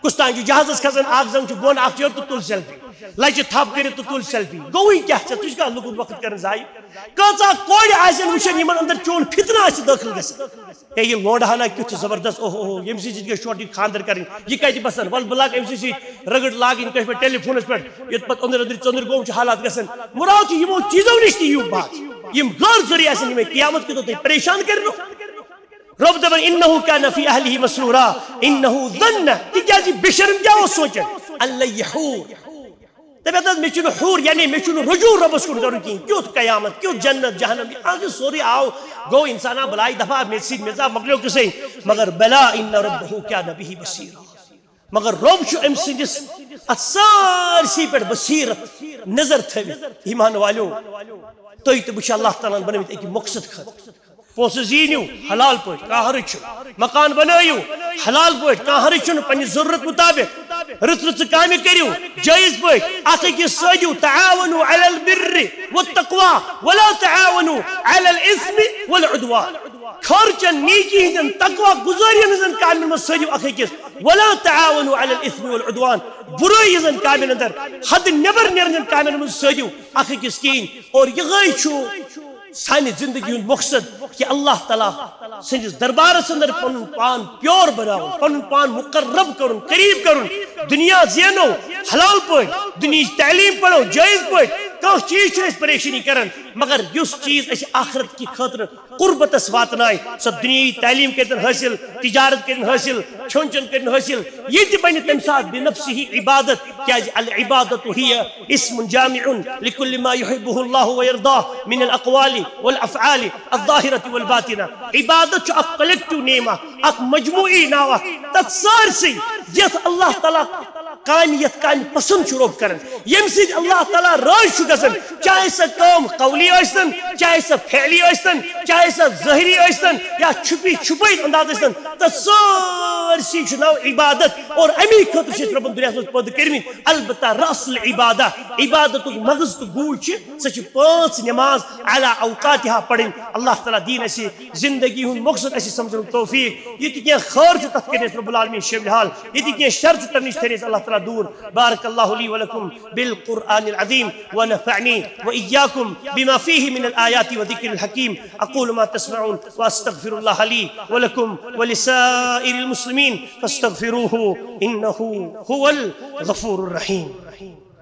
کس تان جہازس کھسن اخ زن بون اخ چور تو تل سیلفی لچہ تھپ کر تو تل سیلفی گوئی کیا تھی کیا لوگ وقت کرن ضائع کچا کوڑ آسن وچن یمن اندر چون فتنہ آس داخل گژھن ہے یہ لوڈ ہانا کیُتھ زبردست اوہ یم سی گژھِ شوٹی خاندر کریں یہ کتہ بسن ول بہ لاگ ام سی رگڑ لاگن کش پہ ٹیلی فونس پہ یت پتہ اندر اندر ژندر گوم حالات گژھن مراد یمو چیزو نش تہ یو بات یم غیر ضروری آسن یم قیامت کے دۄہ پریشان کرنو رب دبن انه كان في اهله مسرورا انه ظن تکیازِ بشرم کیا سوچن اللہ یحور دپان مے چھُنہٕ حور یعنی مے چھُنہٕ رجوع ربس کُن کرُن کِہیٖنۍ کیُتھ قیامت کیُتھ جنت جہنم آج سورُے آو گوٚو اِنسانا بلاے دفعہ مےٚ سۭتۍ مےٚ ژاو مۄکلیو قصے مگر بلا ان ربه كان به بصيرا مگر رب چھُ أمۍ سٕنٛدِس اتھ سارسی پٮ۪ٹھ بصیرت نظر تھٲوِتھ ایمان والیو تُہۍ تہٕ بہٕ چھِ اللہ تعالیٰ ہن بنٲومٕتۍ أکہِ مقصد خٲطرٕ پونسہٕ زیٖنِو حلال پٲٹھۍ کانٛہہ حرج چھُنہٕ مکان بنٲیِو حلال پٲٹھۍ کانٛہہ حرج چھُنہٕ پننہِ ضروٗرت مُطابق رٕژ رٕژٕ کامہِ کٔرِو جٲیز پٲٹھۍ اکھ أکِس سٲدِو تعاونوا علی البر والتقوى ولا تعاونوا علی الاثم والعدوان خرچن نیکی ہندین تقوی گزارین ہندین کامن منٛز سٲدِو اکھ أکِس ولا تعاونوا علی الاثم والعدوان برٲیی ہندین کامن اندر حد نٮ۪بر نیرنن کامن منٛز سٲدِو اکھ أکِس کِہیٖنۍ اور یِہوٚے چھُ سانہِ زندگی ہُنٛد مقصد کہ اللہ تعالیٰ سندس دربارس اندر پن پان پیور بناو پن پان مقرب کرن قریب کرن دنیا زینو حلال پٲٹھۍ دنیا تعلیم پڑھو جائز پٲٹھۍ کانٛہہ چیز چھُ أسۍ پریشانی کران مگر یُس چیز اَسہِ آخرت کہِ خٲطرٕ قربتس واتنایہِ سۄ دُنیٲیی تعلیٖم کٔرتن حٲصِل تجارت کٔرِن حٲصِل کھیوٚن چیوٚن کٔرِن حٲصِل یہِ تہِ بنہِ تمہِ ساتہٕ بنفسہِ عبادت کیازِ العبادت هي اسم جامع لكل ما يحبه الله ويرضاه من الاقوال والافعال الظاهرة والباطنة عبادت چھُ اکھ کلیکٹو نیم اکھ مجموعی ناو تتھ سارسٕے یتھ اللہ تعالیٰ کامہِ یتھ کامہِ پسند چھُ رۄب کران ییٚمہِ سۭتۍ اللہ تعالیٰ راضی چھُ گژھان چاہے سۄ کٲم قولی ٲسۍتن چاہے سۄ فعلی ٲسۍتن چاہے سۄ ظٲہری ٲسۍتن یا چھُپی چھُپٲیِتھ انداز ٲسۍتن تتھ سٲرسٕے چھُ ناو عبادت اور امی خٲطرٕ چھِ أسۍ رۄبن دُنیاہس منٛز پٲدٕ کٔرمٕتۍ البتہ رأس العبادہ عبادتُک مغز تہٕ گوٗج چھِ سۄ چھِ 5 نماز علی اوقاتہا پرٕنۍ اللہ تعالیٰ دِیِن اَسہِ زندگی ہُنٛد مقصد اَسہِ سمجھنُک توفیٖق یہِ تہِ کینٛہہ خٲر چھُ تتھ کٔرِتھ رۄب العالمیٖن شٲمِل حال یہِ تہِ کینٛہہ شر چھُ تمہِ نِش تھٲیِتھ اللہ تعالیٰ دور بارك الله لي ولكم بالقرآن العظيم ونفعني وإياكم بما فيه من الآيات وذكر الحكيم أقول ما تسمعون وأستغفر الله لي ولكم ولسائر المسلمين فاستغفروه إنه هو الغفور الرحيم